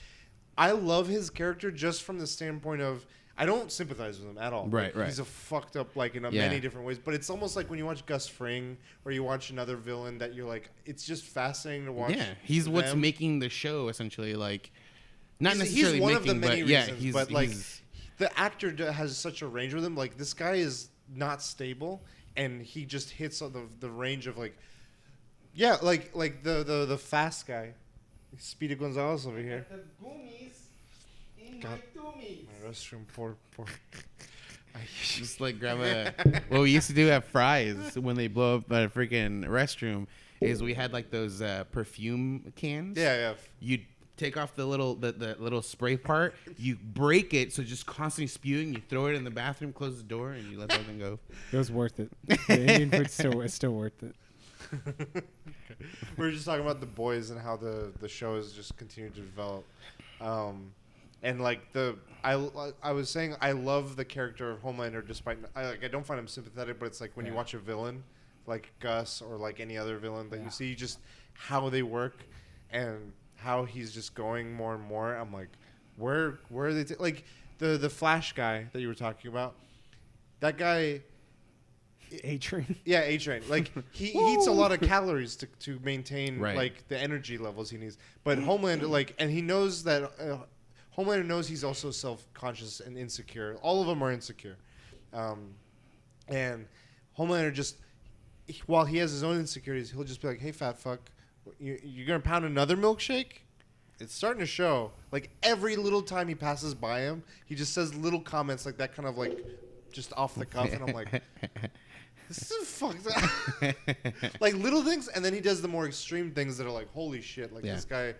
I love his character just from the standpoint of, I don't sympathize with him at all. Right, right. He's a fucked up, like, in many different ways. But it's almost like when you watch Gus Fring or you watch another villain that you're like, it's just fascinating to watch. Yeah, he's what's making the show, essentially. Like, not he's necessarily one making, of the many but reasons. yeah, but, like, the actor has such a range with him. Like, this guy is not stable, and he just hits on the range of, like, yeah, like the fast guy. Speedy Gonzalez over here. The gummies in God. my tummies. My restroom, poor. just like grab what we used to do at Fry's when they blow up a freaking restroom is we had like those perfume cans. Yeah. You'd take off the little spray part, you break it so it's just constantly spewing, you throw it in the bathroom, close the door, and you let everything go. It was worth it. The Indian food is still worth it. We were just talking about The Boys and how the show has just continued to develop. And like I was saying, I love the character of Homelander despite I don't find him sympathetic, but it's like when you watch a villain like Gus or like any other villain that you see just how they work and how he's just going more and more. I'm like, where are they like the Flash guy that you were talking about? That guy, A-Train. Yeah, A-Train. Like he eats a lot of calories to maintain Right. like the energy levels he needs. But Homelander and he knows that Homelander knows he's also self-conscious and insecure. All of them are insecure, and Homelander just while he has his own insecurities, he'll just be like, "Hey, fat fuck, you're gonna pound another milkshake." It's starting to show. Like every little time he passes by him, he just says little comments like that, kind of like just off the cuff, and I'm like, this is fucked up. Like little things, and then he does the more extreme things that are like, holy shit, like this guy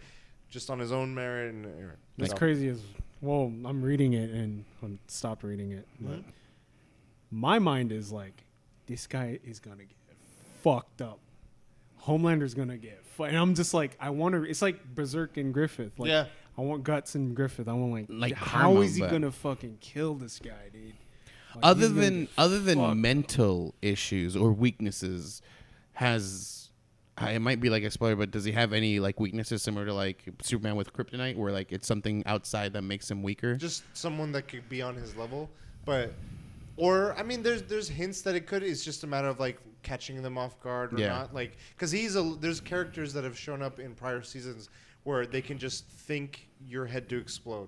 just on his own merit. And It's crazy as well. I'm reading it and I stopped reading it. But my mind is like, this guy is gonna get fucked up. Homelander's gonna get and I'm just like, I want to. It's like Berserk and Griffith. Like, yeah, I want guts and Griffith. I want like how karma, is he but- gonna fucking kill this guy, dude? Like, Other he's gonna than get fucked. mental issues or weaknesses, it might be like a spoiler, but does he have any like weaknesses similar to like Superman with kryptonite, where like it's something outside that makes him weaker? just someone that could be on his level, but or I mean, there's hints that it could. It's just a matter of like catching them off guard or not, like because there's characters that have shown up in prior seasons where they can just think your head to explode.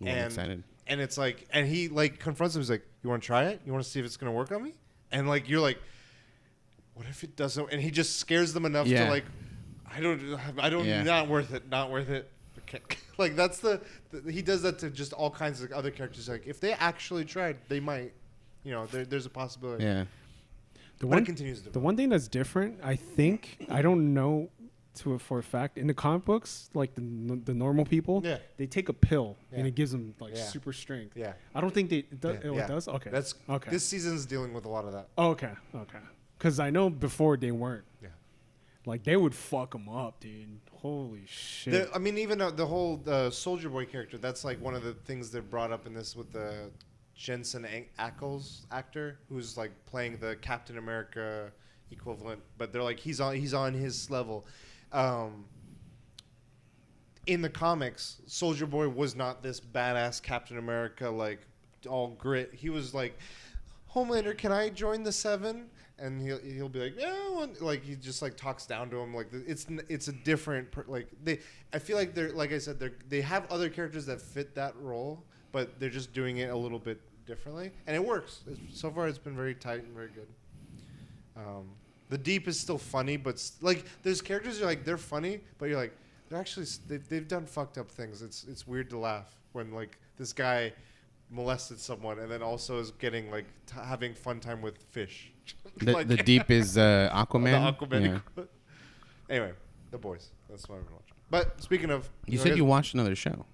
Ooh, I'm excited. And it's like, and he like confronts him. He's like, "You want to try it? You want to see if it's gonna work on me?" And like, you're like, "What if it doesn't?" And he just scares them enough to like, I don't, not worth it, not worth it. Okay. Like that's he does that to just all kinds of other characters. Like if they actually tried, they might, there's a possibility. Yeah. The one thing that's different, I think, I don't know for a fact, in the comic books, like the normal people, they take a pill and it gives them like super strength. Yeah. I don't think it does. Okay. That's okay. This season's dealing with a lot of that. Okay. Because I know before they weren't. Yeah. Like they would fuck them up, dude. Holy shit. I mean, even the whole Soldier Boy character, that's like one of the things they brought up in this with the Jensen Ackles actor, who's like playing the Captain America equivalent, but they're like he's on his level. In the comics, Soldier Boy was not this badass Captain America, like all grit. He was like, Homelander, can I join the Seven? And he'll be like, yeah, like he just like talks down to him. Like it's a different I feel like they're, like I said, they have other characters that fit that role, but they're just doing it a little bit differently, and it works. So far, it's been very tight and very good. The Deep is still funny, but like there's characters you're like they're funny, but you're like they're actually they've done fucked up things. It's weird to laugh when like this guy molested someone and then also is getting like having fun time with fish. The Deep is Aquaman. The Aquaman. Yeah. Anyway, The Boys. That's what I've been watching. But speaking of, you said you watched another show.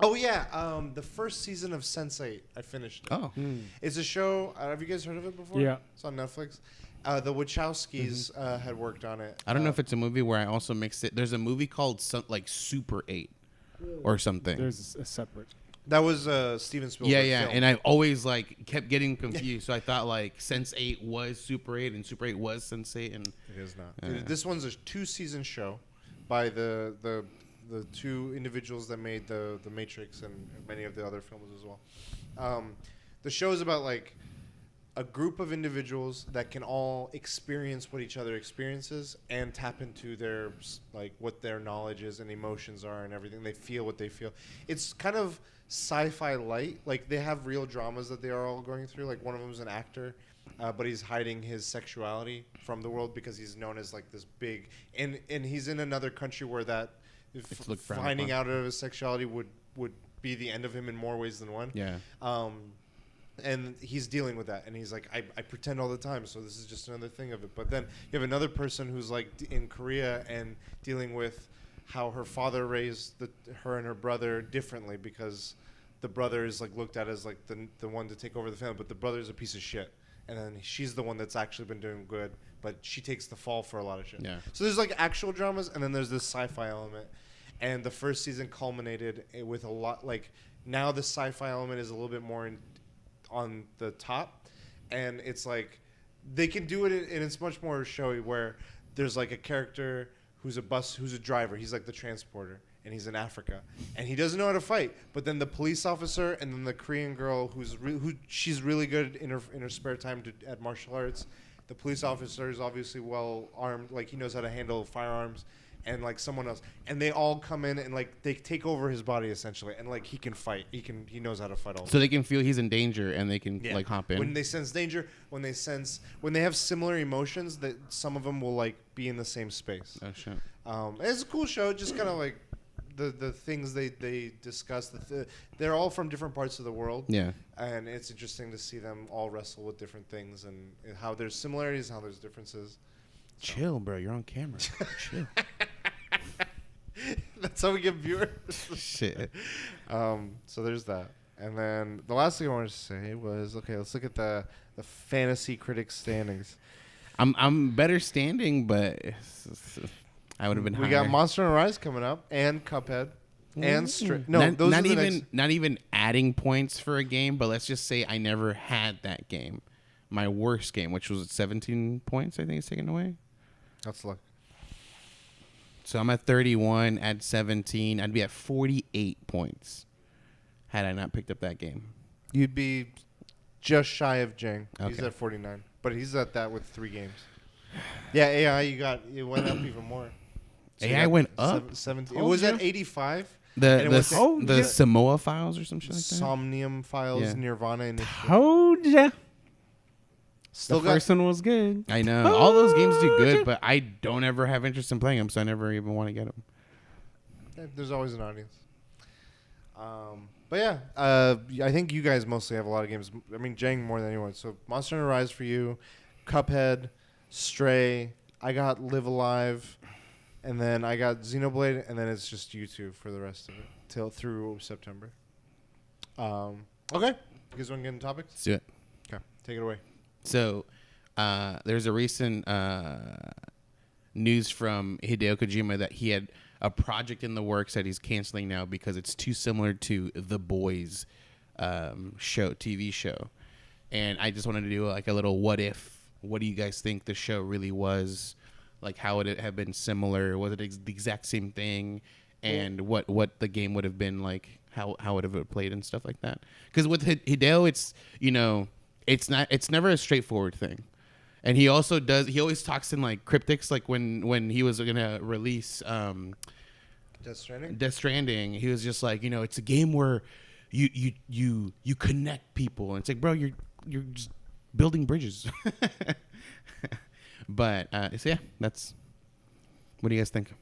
Oh yeah, the first season of Sense8. I finished it. Oh, it's a show. Have you guys heard of it before? Yeah, it's on Netflix. The Wachowskis had worked on it. I don't know if it's a movie where I also mixed it. There's a movie called Super 8 or something. There's a separate. That was Steven Spielberg. Yeah, film. and I always like kept getting confused. So I thought like Sense8 was Super 8 and Super 8 was Sense8, and it is not. This one's a 2-season show by the two individuals that made the Matrix and many of the other films as well. The show is about like a group of individuals that can all experience what each other experiences and tap into their like what their knowledge is and emotions are and everything. They feel what they feel. It's kind of sci-fi light. Like they have real dramas that they are all going through. Like one of them is an actor, but he's hiding his sexuality from the world because he's known as like this big and he's in another country where that finding out of his sexuality would be the end of him in more ways than one. Yeah. And he's dealing with that, and he's like, I pretend all the time, so this is just another thing of it. But then you have another person who's like in Korea and dealing with how her father raised her and her brother differently because the brother is like looked at as like the one to take over the family, but the brother is a piece of shit. And then she's the one that's actually been doing good, but she takes the fall for a lot of shit. Yeah. So there's like actual dramas, and then there's this sci-fi element. And the first season culminated with a lot, like now the sci-fi element is a little bit more on the top, and it's like they can do it, and it's much more showy where there's like a character who's a driver. He's like the transporter, and he's in Africa, and he doesn't know how to fight. But then the police officer and then the Korean girl who she's really good in her spare time at martial arts. The police officer is obviously well armed, like he knows how to handle firearms, and like someone else, and they all come in and like they take over his body essentially, and like he can fight. He knows how to fight all. So they can feel he's in danger and they can like hop in. When they sense danger, when they have similar emotions, that some of them will like be in the same space. Oh shit. It's a cool show, just kind of like the things they discuss. They're all from different parts of the world. Yeah. And it's interesting to see them all wrestle with different things and how there's similarities, how there's differences. Chill, bro. You're on camera. Chill. That's how we get viewers. Shit. So there's that. And then the last thing I wanted to say was, okay, let's look at the fantasy critics standings. I'm better standing, but I would have been higher. We got Monster Hunter Rise coming up, and Cuphead, and Stray. No, those are the next. Not even adding points for a game, but let's just say I never had that game. My worst game, which was 17 points, I think it's taken away. That's luck. So I'm at 31, add 17. I'd be at 48 points had I not picked up that game. You'd be just shy of Jang. He's Okay. at 49, but he's at that with 3 games. Yeah, AI, it went up even more. So you AI got went up? 17. Oh, It was yeah. at 85. The And it was- the Samoa files or some shit like that. Somnium Files, Yeah. Nirvana, and Told ya. still The got. first one was good. I know all those games do good, but I don't ever have interest in playing them, so I never even want to get them. There's always an audience. But yeah, I think you guys mostly have a lot of games. I mean, Jang more than anyone. So Monster Hunter Rise for you, Cuphead, Stray. I got Live Alive, and then I got Xenoblade, and then it's just you two for the rest of it through September. Okay, you guys want to get into topics? Let's do it. Okay, take it away. So, there's a recent news from Hideo Kojima that he had a project in the works that he's canceling now because it's too similar to The Boys TV show. And I just wanted to do like a little what if. What do you guys think the show really was? Like, how would it have been similar? Was it the exact same thing? And what the game would have been like? How would it have played and stuff like that? Because with Hideo, it's it's never a straightforward thing. And he also he always talks in like cryptics, like when he was gonna release Death Stranding, he was just like, it's a game where you connect people, and it's like, bro, you're just building bridges. But so yeah, that's, what do you guys think?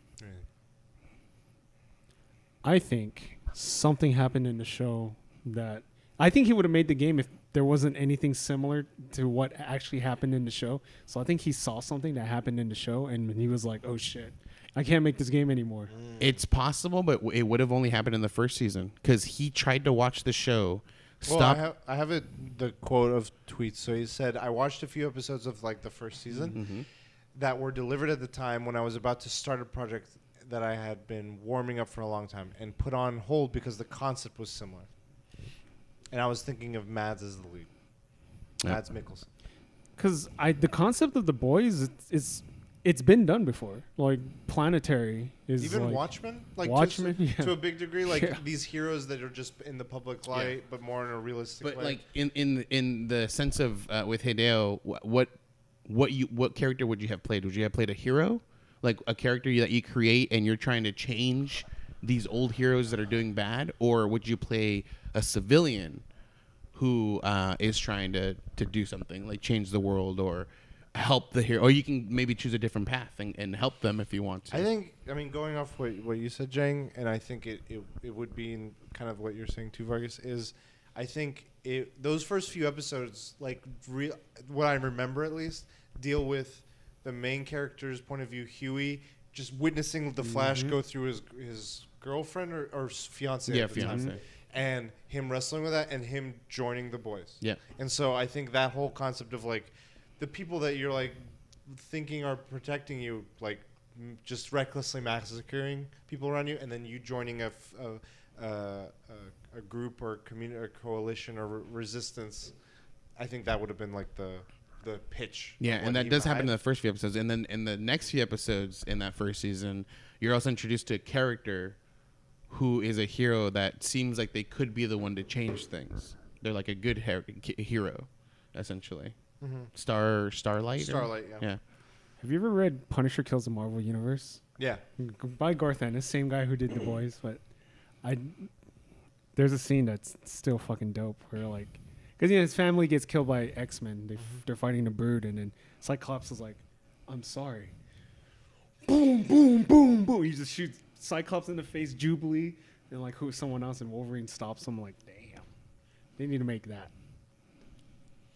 I think something happened in the show that I think he would have made the game if there wasn't anything similar to what actually happened in the show. So I think he saw something that happened in the show and he was like, oh shit, I can't make this game anymore. It's possible, but it would have only happened in the first season because he tried to watch the show. Well, I have the quote of tweets. So he said, I watched a few episodes of like the first season that were delivered at the time when I was about to start a project that I had been warming up for a long time and put on hold because the concept was similar. And I was thinking of Mads as the lead. Mads Mikkelsen. Because the concept of The Boys, it's been done before. Like Planetary is even like, Watchmen, like Watchmen, to a big degree, like Yeah. these heroes that are just in the public light, but more in a realistic But way. like in the sense of with Hideo, what character would you have played? Would you have played a hero, like a character that you create and you're trying to change these old heroes that are doing bad, or would you play a civilian who is trying to do something like change the world or help the hero, or you can maybe choose a different path and help them if you want to. I mean, going off what you said, Jang, and I think it would be in kind of what you're saying too, Vargas, is I think those first few episodes, like what I remember at least, deal with the main character's point of view, Huey, just witnessing the Flash go through his girlfriend or fiance at the time, and him wrestling with that and him joining the boys. Yeah. And so I think that whole concept of like the people that you're like thinking are protecting you, like just recklessly massacring people around you, and then you joining a group or community or coalition or resistance. I think that would have been like the pitch. Yeah, and that does happen in the first few episodes, and then in the next few episodes in that first season, you're also introduced to a character who is a hero that seems like they could be the one to change things. They're like a good hero, essentially. Mm-hmm. Starlight. Starlight, yeah. Have you ever read Punisher Kills the Marvel Universe? Yeah. By Garth Ennis, same guy who did The Boys, but there's a scene that's still fucking dope where like, because his family gets killed by X-Men. They're fighting the Brood, and then Cyclops is like, "I'm sorry." Boom, boom, boom, boom. He just shoots Cyclops in the face, Jubilee, and like someone else, and Wolverine stops him. Like, damn, they need to make that.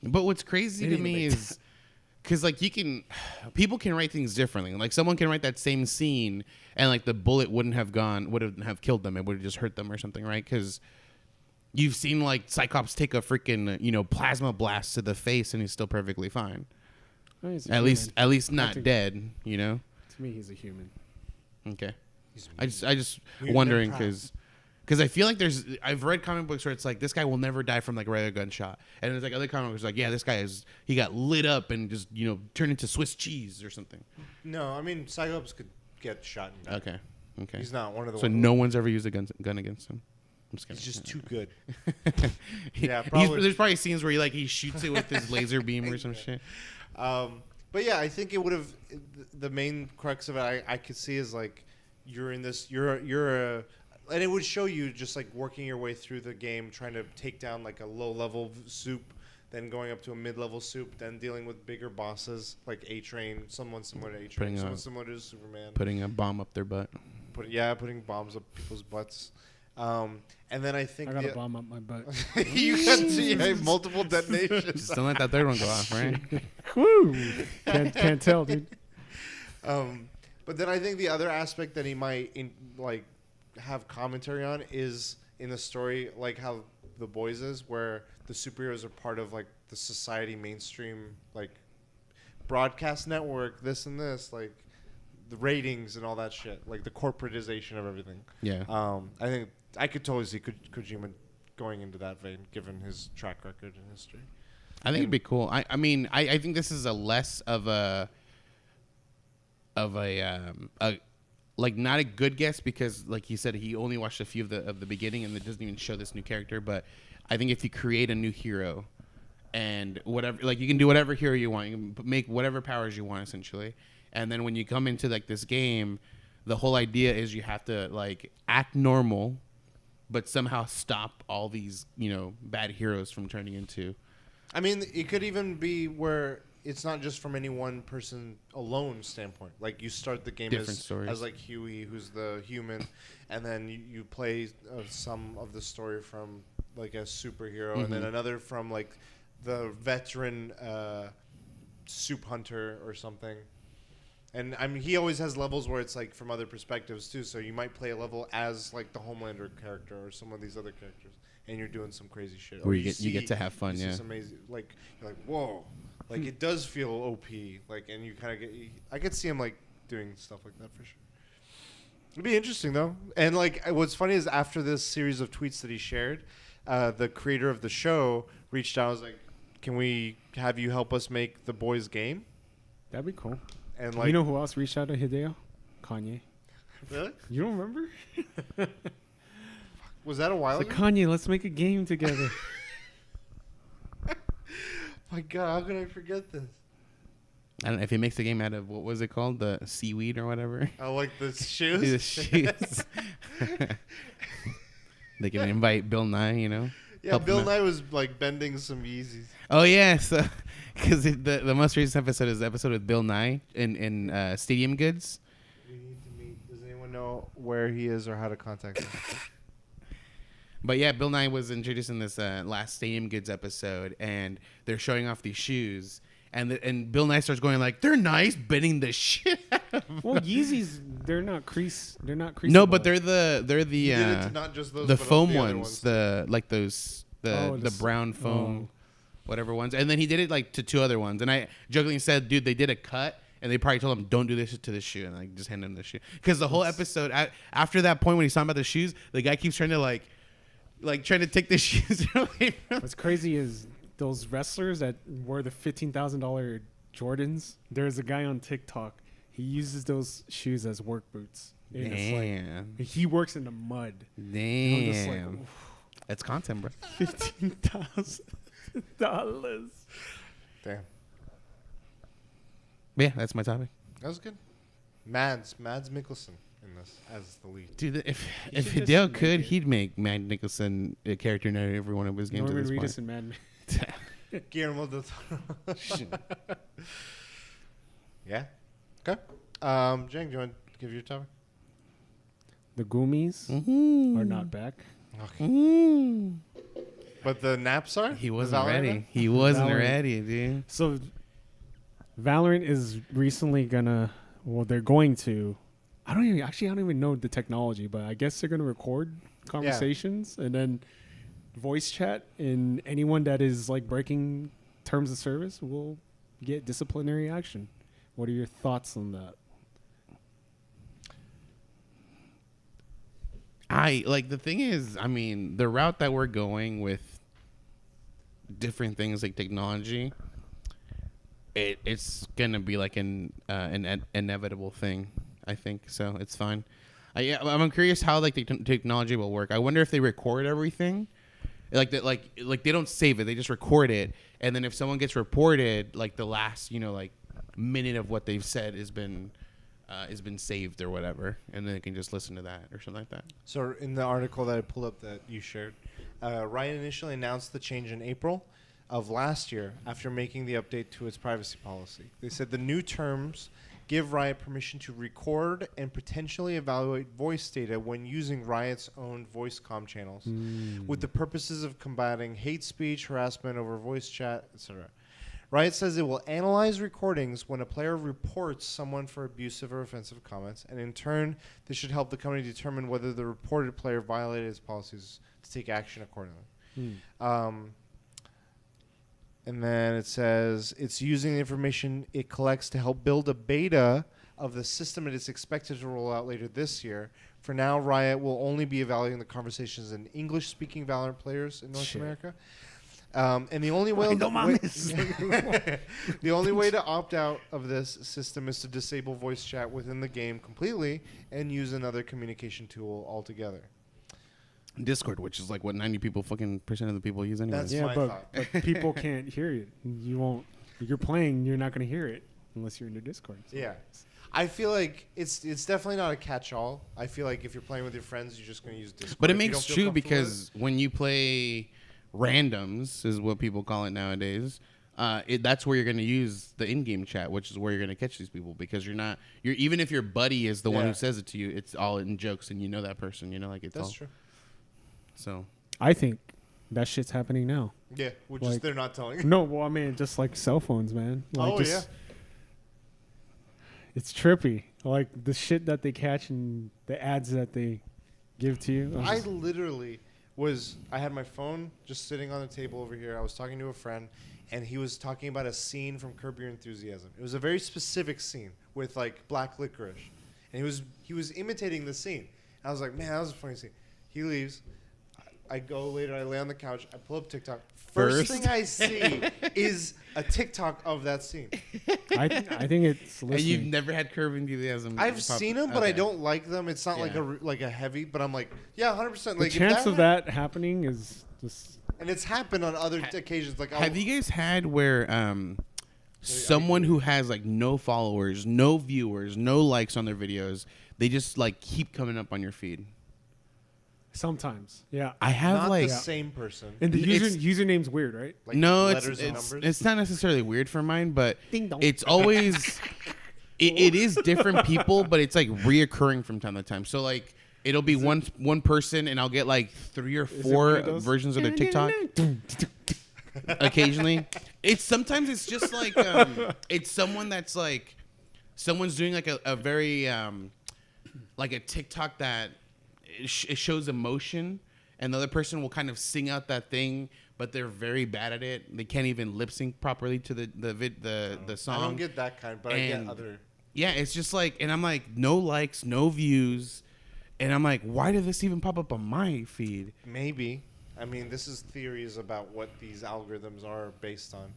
But what's crazy to me is because like people can write things differently. Like someone can write that same scene and like the bullet wouldn't have killed them. It would have just hurt them or something, right? Because you've seen like Cyclops take a freaking plasma blast to the face and he's still perfectly fine. Oh, at least not dead. To me, he's a human. Okay. I just wondering because I feel like I've read comic books where it's like this guy will never die from like a regular gunshot, and there's like other comic books like, yeah, this guy he got lit up and just turned into Swiss cheese or something. No, I mean Cyclops could get shot and die. Okay. He's not one of the. So no one's ever used a gun against him. I'm just kidding. He's just too good. Yeah, probably. There's probably scenes where he shoots it with his laser beam or some shit. But yeah, I think it would have. The main crux of it, I could see is like you're in this. You're a. And it would show you just like working your way through the game, trying to take down like a low-level soup, then going up to a mid-level soup, then dealing with bigger bosses like A-Train, someone similar to A-Train, someone similar to Superman. Putting a bomb up their butt. Putting bombs up people's butts. And then I think... I got a bomb up my butt. You got multiple detonations. Just don't let that third one go off, right? Woo! Can't tell, dude. But then I think the other aspect that he might have commentary on is in the story, like how The Boys is, where the superheroes are part of like the society mainstream like broadcast network, this and this, like the ratings and all that shit, like the corporatization of everything. Yeah. I think I could totally see Kojima going into that vein, given his track record and history. I think it'd be cool. I mean, I think this is a less of a like not a good guess because like he said he only watched a few of the beginning and it doesn't even show this new character. But I think if you create a new hero and whatever, like you can do whatever hero you want, you can make whatever powers you want essentially. And then when you come into like this game, the whole idea is you have to like act normal, but somehow stop all these bad heroes from turning into. I mean, it could even be where it's not just from any one person alone standpoint. Like you start the game as like Huey, who's the human, and then you play some of the story from like a superhero, and then another from like the veteran soup hunter or something. And I mean, he always has levels where it's like from other perspectives too. So you might play a level as like the Homelander character or some of these other characters, and you're doing some crazy shit. Where you get to have fun, yeah. It's amazing. Like you're like, whoa. Like it does feel OP, like, and you kind of get. I could see him like doing stuff like that for sure. It'd be interesting though, and like what's funny is after this series of tweets that he shared, the creator of the show reached out. I was like, "Can we have you help us make the Boys game?" That'd be cool. And like, you know who else reached out to Hideo? Kanye. Really? You don't remember? Was that a while ago? Kanye, let's make a game together. My God, how can I forget this? I don't know if he makes the game out of what was it called, the seaweed or whatever. I like the shoes. The shoes. They can invite Bill Nye, Yeah, Bill Nye was like bending some Yeezys. Oh yeah, so because the most recent episode is the episode with Bill Nye in Stadium Goods. We need to meet. Does anyone know where he is or how to contact him? But yeah, Bill Nye was introduced in this last Stadium Goods episode, and they're showing off these shoes, and Bill Nye starts going like, "They're nice," bending the shit out of them. Well, Yeezys, they're not crease. No, but they're the not just those, the but foam the ones, the brown foam, whatever ones. And then he did it like to two other ones, and I jokingly said, "Dude, they did a cut." And they probably told him, "Don't do this to the shoe," and like just hand him the shoe. Because the whole episode, after that point when he's talking about the shoes, the guy keeps trying to trying to take the shoes away from. What's crazy is those wrestlers that wore the $15,000 Jordans. There's a guy on TikTok. He uses those shoes as work boots. And it's Damn. like, he works in the mud. Damn. I'm just like, That's content, bro. $15,000. Damn. Yeah, that's my topic. That was good. Mads Mikkelsen in this as the lead. Dude, if should just Hideo make could, it. he'd make Matt Nicholson a character in every one of his games Norman at this Reedus point. and Mad Men. Guillermo del Toro. Yeah. Okay. Jang, do you want to give your topic? The Goomies Mm-hmm. are not back. Okay. Mm-hmm. But the naps are? He The wasn't Valorant ready. nap? He wasn't Valorant. ready, dude. So, Valorant is recently gonna. Well, they're going to. I don't even know the technology, but I guess they're gonna record conversations and then voice chat, and anyone that is like breaking terms of service will get disciplinary action. What are your thoughts on that? The thing is, I mean, the route that we're going with different things like technology, it's gonna be like an inevitable thing. I think so. It's fine. I'm curious how like the technology will work. I wonder if they record everything, like that, like they don't save it. They just record it, and then if someone gets reported, like the last minute of what they've said has been saved or whatever, and then they can just listen to that or something like that. So in the article that I pulled up that you shared, Riot initially announced the change in April of last year after making the update to its privacy policy. They said the new terms give Riot permission to record and potentially evaluate voice data when using Riot's own voice comm channels with the purposes of combating hate speech, harassment over voice chat, etc. Riot says it will analyze recordings when a player reports someone for abusive or offensive comments, and in turn, this should help the company determine whether the reported player violated its policies to take action accordingly. And then it says it's using the information it collects to help build a beta of the system it is expected to roll out later this year. For now, Riot will only be evaluating the conversations in English-speaking Valorant players in North America. And the only way the only way to opt out of this system is to disable voice chat within the game completely and use another communication tool altogether. Discord, which is like what 90% of the people use anyway. That's Yeah, my but thought. people can't hear it. You won't. You're playing. You're not going to hear it unless you're in the Discord. So. Yeah. I feel like it's definitely not a catch-all. I feel like if you're playing with your friends, you're just going to use Discord. But it If you makes don't feel true comfortable with because when you play randoms, is what people call it nowadays. That's where you're going to use the in-game chat, which is where you're going to catch these people because you're even if your buddy is the one Yeah. who says it to you, it's all in jokes and you know that person. Like it's That's all true. so. I think that shit's happening now. Yeah, which Like- is they're not telling you. No, well, I mean, just like cell phones, man. Like Oh, just, it's trippy. Like the shit that they catch and the ads that they give to you. I literally I had my phone just sitting on the table over here. I was talking to a friend, and he was talking about a scene from Curb Your Enthusiasm. It was a very specific scene with like black licorice, and he was imitating the scene. And I was like, man, that was a funny scene. He leaves. I go later. I lay on the couch. I pull up TikTok. First thing I see is a TikTok of that scene. I think it's And you've listening. never had Curb Enthusiasm. I've seen them, but I Okay. don't like them. It's not Yeah. like a heavy, but I'm like, yeah, 100%. The Like chance of that happening is just. and it's happened on other occasions. Like, Have you guys had where someone who has like no followers, no viewers, no likes on their videos, they just like keep coming up on your feed? Sometimes, yeah. I have not like the same person? And the It's- username's weird, right? Like no, letters and numbers. it's not necessarily weird for mine, but Ding dong. it's always it is different people, but it's like reoccurring from time to time. So like it'll be one person, and I'll get like 3 or it 4 one of those? versions of their TikTok. Occasionally, sometimes it's just like it's someone that's like someone's doing like a very like a TikTok that it shows emotion, and the other person will kind of sing out that thing, but they're very bad at it. They can't even lip sync properly to the song. I don't get that kind, but I And- get other. Yeah, it's just like, and I'm like, no likes, no views, and I'm like, why did this even pop up on my feed? Maybe. I mean, this is theories about what these algorithms are based on.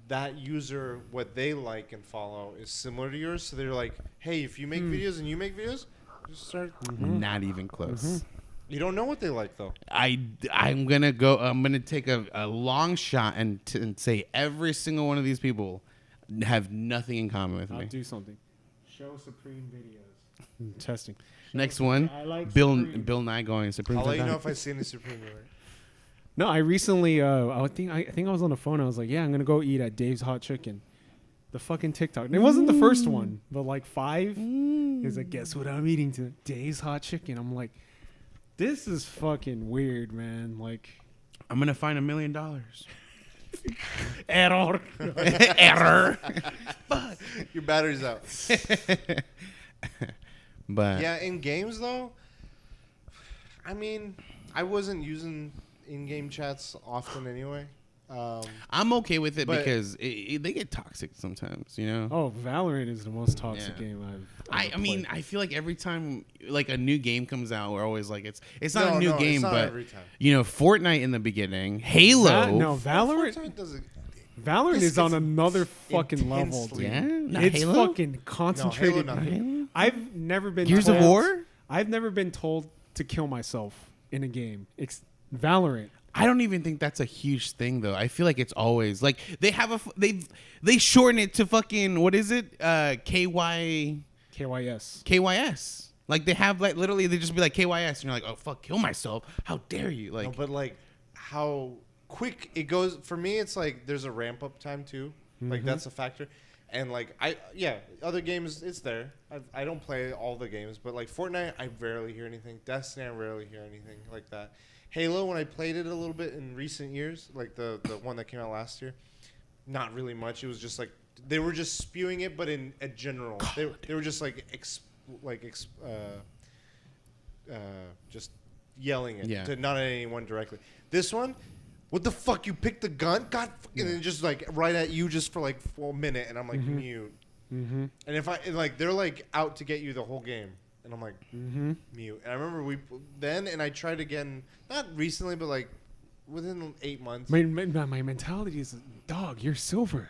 That user, what they like and follow is similar to yours. So they're like, hey, if you make videos and you make videos, Just start. Not even close. You don't know what they like though. I'm gonna take a long shot and say every single one of these people have nothing in common with I'll me. do something. Show Supreme videos. Testing. Next one, I like Bill Supreme. Nye going Supreme. I'll let you know if I see any Supreme. No, I recently, I think I was on the phone. I was like, yeah, I'm gonna go eat at Dave's Hot Chicken. The fucking TikTok. And it wasn't the first one, but like 5. He's like, guess what I'm eating to Dave's Hot Chicken. I'm like, this is fucking weird, man. Like, I'm gonna find $1 million. error. Error. Your battery's out. But Yeah, in games though, I mean, I wasn't using in-game chats often anyway. I'm okay with it But- because they get toxic sometimes, you know. Oh, Valorant is the most toxic Yeah. game I've I mean, played. I feel like every time like a new game comes out, we're always like, it's not No, a new no, game, it's not but every time. you know, Fortnite in the beginning, Halo. No, Valorant. Fortnite doesn't. Valorant This is on gets another fucking level, intensely- dude. Yeah, not It's Halo? fucking concentrated. No, Halo, Halo? I've never been Gears of told- War? I've never been told to kill myself in a game. Valorant. I don't even think that's a huge thing though. I feel like it's always like they have they shorten it to fucking what is it? KYS. KYS. Like they have like literally they just be like KYS and you're like, oh fuck, kill myself. How dare you? Like No, but like how quick it goes. For me, it's like there's a ramp up time too. Like that's a factor. And like other games it's there. I don't play all the games, but like Fortnite, I rarely hear anything. Destiny, I rarely hear anything like that. Halo, when I played it a little bit in recent years, like the one that came out last year, not really much. It was just like they were just spewing it, but in a general, they were just like just yelling it, Yeah. to not at anyone directly. This one, what the fuck? You picked the gun, God, and then just like right at you just for like 1 minute, and I'm like mute. Mm-hmm. And if and they're like out to get you the whole game, and I'm like mute. And I remember and I tried again, not recently, but like within 8 months. My mentality is, dog, you're silver.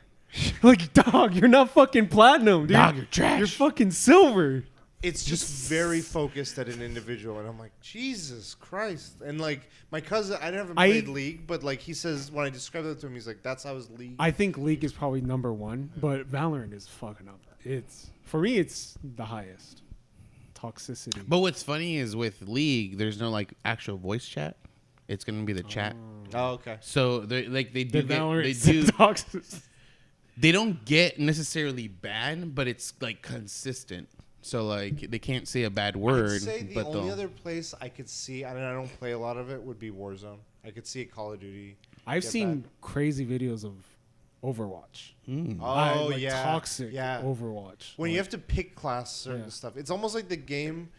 Like, dog, you're not fucking platinum, dude. Dog, you're trash. You're fucking silver. It's just very focused at an individual, and I'm like, Jesus Christ. And like my cousin, I haven't played League, but like he says when I describe it to him, he's like, that's how his League. I think League is probably number 1, but Valorant is fucking up. For me, it's the highest toxicity. But what's funny is with League, there's no like actual voice chat. It's gonna be the chat. Oh, okay. So they do The Valorant they do toxic. they don't get necessarily bad, but it's like consistent. So like they can't say a bad word. I'd say the but only they'll- other place I could see, and I don't play a lot of it, would be Warzone. I could see a Call of Duty. I've get seen bad. crazy videos of Overwatch. Oh, Like yeah. toxic Yeah. Overwatch. When you have to pick class certain Yeah. stuff, it's almost like the game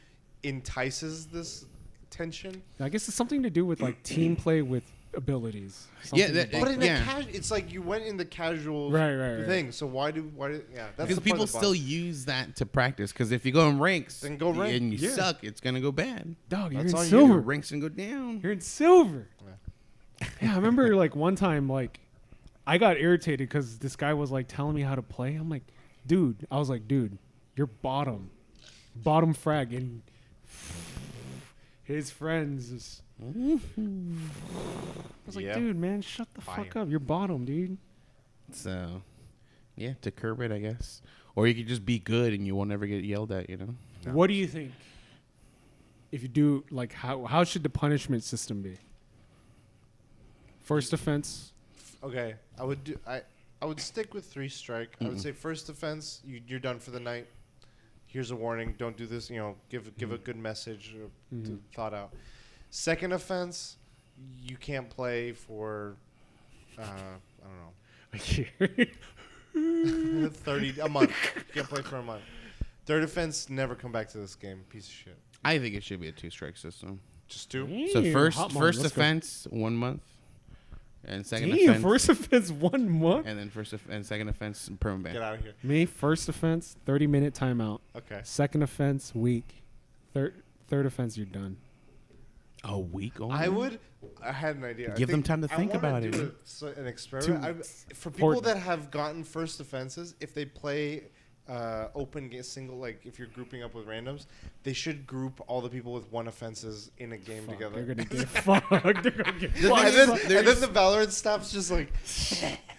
entices this tension. I guess it's something to do with like team play with abilities. Yeah, Something that- about But in Yeah. it's like you went in the casual Right. thing. So why do yeah? That's Because the part people of the still bottom. use that to practice. Because if you go in ranks Then go rank. and you Yeah. suck, it's gonna go bad. Dog, you're That's in on you. Your silver. ranks can go down. You're in silver. Yeah, I remember like one time, like I got irritated because this guy was like telling me how to play. I'm like, dude, you're bottom frag, and his friends. I was like, Yeah. dude, man, shut the fuck Fire. up. You're bottom, dude. So, yeah, to curb it, I guess. Or you could just be good and you won't ever get yelled at. You know. No. What do you think? If you do, like, how should the punishment system be? First offense. Okay, I would stick with 3 strike. I would say first offense, you're done for the night. Here's a warning. Don't do this. You know, give a good message, thought out. Second offense, you can't play for I don't know, 30 a month. You can't play for a month. Third offense, never come back to this game. Piece of shit. I think it should be a 2-strike system. Just 2. So Damn, first hot mom, first let's go. offense 1 month, and second Damn, offense, first offense 1 month. and then second offense permanent Get ban. out of here. Me, first offense, 30-minute timeout. Okay. Second offense, week. Third offense, you're done. A week only. I had an idea. Give them time to think about it. An experiment. For people that have gotten first offenses, if they play single, like if you're grouping up with randoms, they should group all the people with one offenses in a game together. They're gonna get fucked. They're gonna get and, then the Valorant staff's just like.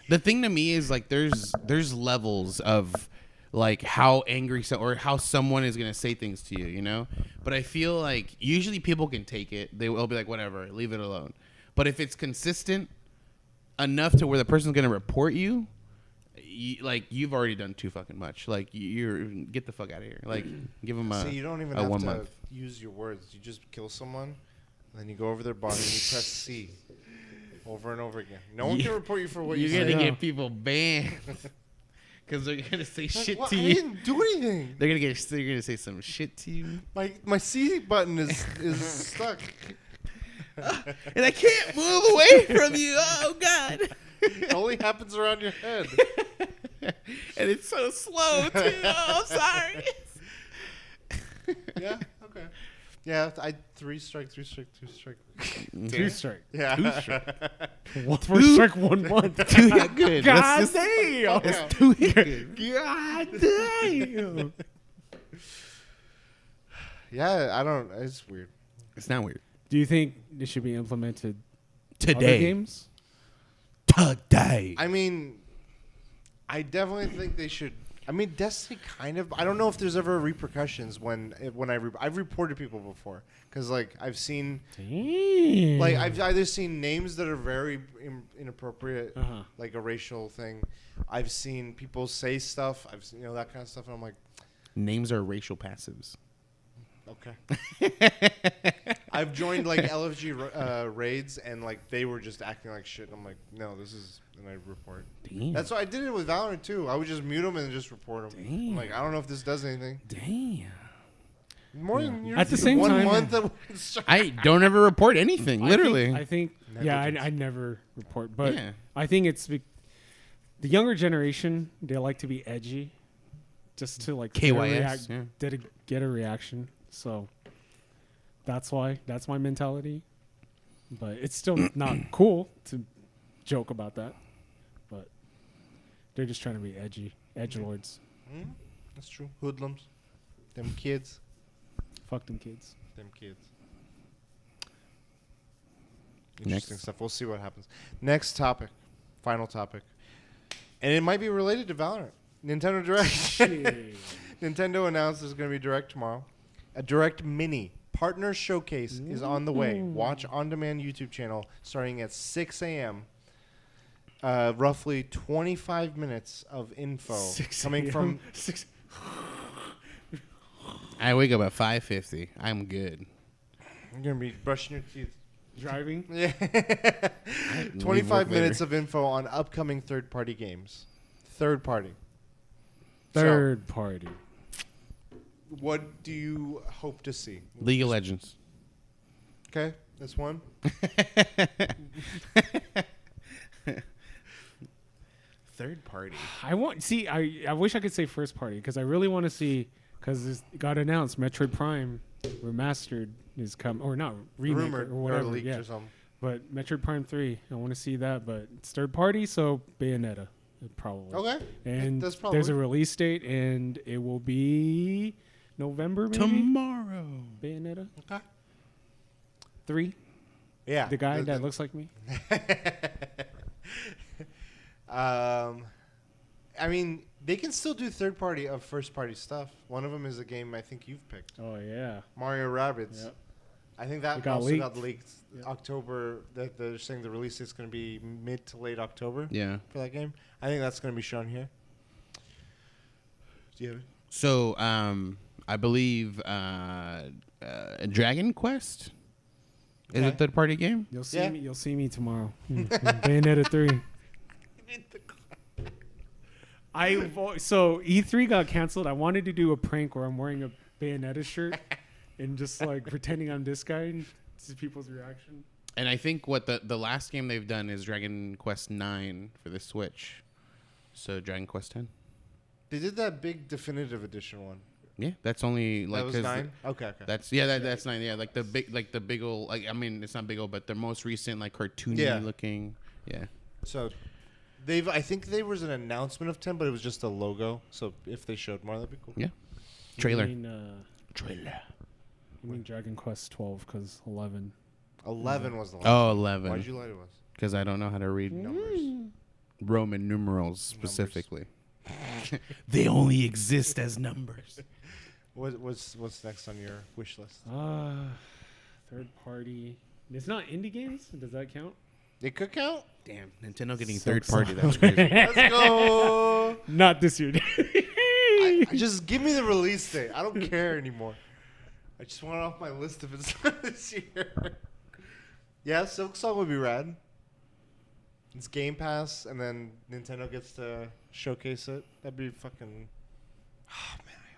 The thing to me is like there's levels of like how angry or how someone is gonna say things to you, you know. But I feel like usually people can take it. They will be like, whatever, leave it alone. But if it's consistent enough to where the person's gonna report you, you've already done too fucking much. Like you're get the fuck out of here. Like give them a. So you don't even have to use your words. You just kill someone, and then you go over their body and you press C over and over again. No one can report you for what you You're say. gonna get people banned because they're gonna say shit to you. I didn't do anything. They're gonna say some shit to you. My C button is stuck. And I can't move away from you. Oh God. It only happens around your head. And it's so slow too. Oh, I'm sorry. Yeah. Okay. Yeah. Three strike. 2 strike. Yeah. 2 strike. One first strike, 1-1. 2 hit good. God damn. It's 2 hit good. God damn. Yeah. I don't. It's weird. It's not weird. Do you think it should be implemented Today. other games? Today. I mean, I definitely think they should. I mean, Destiny kind of. I don't know if there's ever repercussions when I've reported people before because like I've seen Damn. like I've either seen names that are very inappropriate, Uh-huh. like a racial thing. I've seen people say stuff. I've seen that kind of stuff, and I'm like, Names are racial passives. okay. I've joined like LFG raids and like they were just acting like shit. I'm like, no, this is, and I report. Damn. That's why I did it with Valorant too. I would just mute them and just report them. Damn. I'm like, I don't know if this does anything. Damn. More than At the same 1 time- month. I don't ever report anything. Literally. I think I never report, but Yeah. I think it's the younger generation. They like to be edgy, just to like KYS, yeah. get a reaction. So that's why that's my mentality. But it's still not cool to joke about that. But they're just trying to be edgelords. That's true. Hoodlums. Them kids. Fuck them kids. Them kids. Interesting Next. stuff. We'll see what happens. Next topic. Final topic. And it might be related to Valorant. Nintendo Direct. Nintendo announced there's going to be Direct tomorrow. A Direct Mini Partner Showcase is on the way. Watch on-demand YouTube channel starting at 6 a.m. Roughly 25 minutes of info coming from... 6. I wake up at 5:50. I'm good. You're going to be brushing your teeth. Driving. Yeah. Leave 25 work minutes later. of info on upcoming third-party games. Third party. Party. What do you hope to see? League of Legends. Okay, that's one. Third party. I wish I could say first party because I really want to see because it got announced Metroid Prime Remastered is coming or not remake Rumored or whatever. leaked Yeah. or something. But Metroid Prime 3, I want to see that, but it's third party, so Bayonetta probably. Okay. And That's probably. there's a release date, and it will be November maybe. Tomorrow. Bayonetta Okay. 3. Yeah. The guy that looks like me. I mean, they can still do third party of first party stuff. One of them is a game I think you've picked, Oh yeah. Mario Rabbids. Yep. I think that It got also leaked. got leaked Yep. October. That they're saying the release is going to be mid to late October Yeah. for that game. I think that's going to be shown here. Do you have it? So, I believe Dragon Quest is a Okay. third party game. You'll see Yeah. me. You'll see me tomorrow. Bayonetta 3. So E3 got canceled. I wanted to do a prank where I'm wearing a Bayonetta shirt and just like pretending I'm this guy and see people's reaction. And I think what the last game they've done is Dragon Quest 9 for the Switch. So Dragon Quest 10. They did that big definitive edition one. Yeah, that's only like That was 9. Okay. That's that's 9. Yeah, like the big old like I mean it's not big old but the most recent like cartoony Yeah. looking. Yeah. So I think there was an announcement of 10, but it was just a logo. So if they showed more, that'd be cool. Yeah. Trailer. Trailer. You mean Dragon Quest 12 because 11. 11 was the last. Oh, one. 11. Why'd you lie to us? Because I don't know how to read Numbers. Roman numerals specifically. They only exist as numbers. What's next on your wish list? Third party. It's not indie games. Does that count? It could count. Damn, Nintendo getting So third party. sorry. That's crazy. Let's go. Not this year. Just give me the release date. I don't care anymore. I just want it off my list if it's not this year. Yeah, Silk Song would be rad. It's Game Pass, and then Nintendo gets to showcase it. That'd be fucking. Oh man, I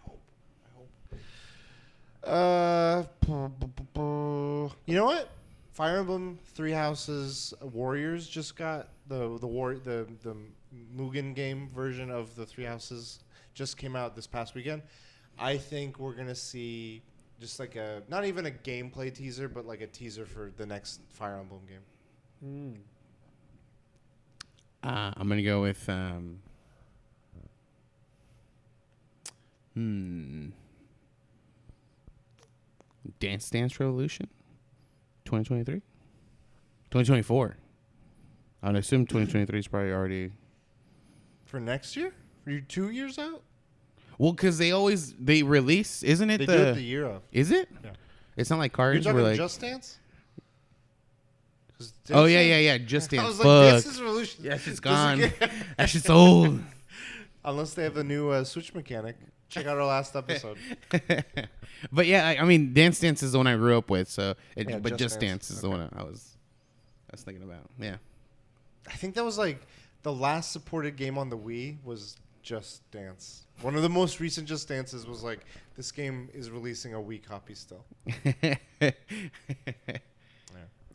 hope. You know what? Fire Emblem Three Houses Warriors just got the Mugen game version of the Three Houses just came out this past weekend. I think we're gonna see just like a not even a gameplay teaser, but like a teaser for the next Fire Emblem game. I'm gonna go with Dance Dance Revolution 2023 2024. I would assume 2023 is probably already For next year? Are you 2 years out? well because they release, isn't it? They do it the year of. Is it? Yeah. It's not like You're cards talking where like Just Dance? 'Cause oh Dance yeah Just I Dance. was Fuck. like, Dance is Revolution. Yeah, shit's Doesn't gone. get- That shit's old. Unless they have the new Switch mechanic. Check out our last episode. But yeah, I mean, Dance Dance is the one I grew up with. So, Yeah, but Just Just Dance. Dance is the one I was thinking about. Yeah. I think that was like the last supported game on the Wii was Just Dance. One of the most recent Just Dances was like, this game is releasing a Wii copy still. Yeah.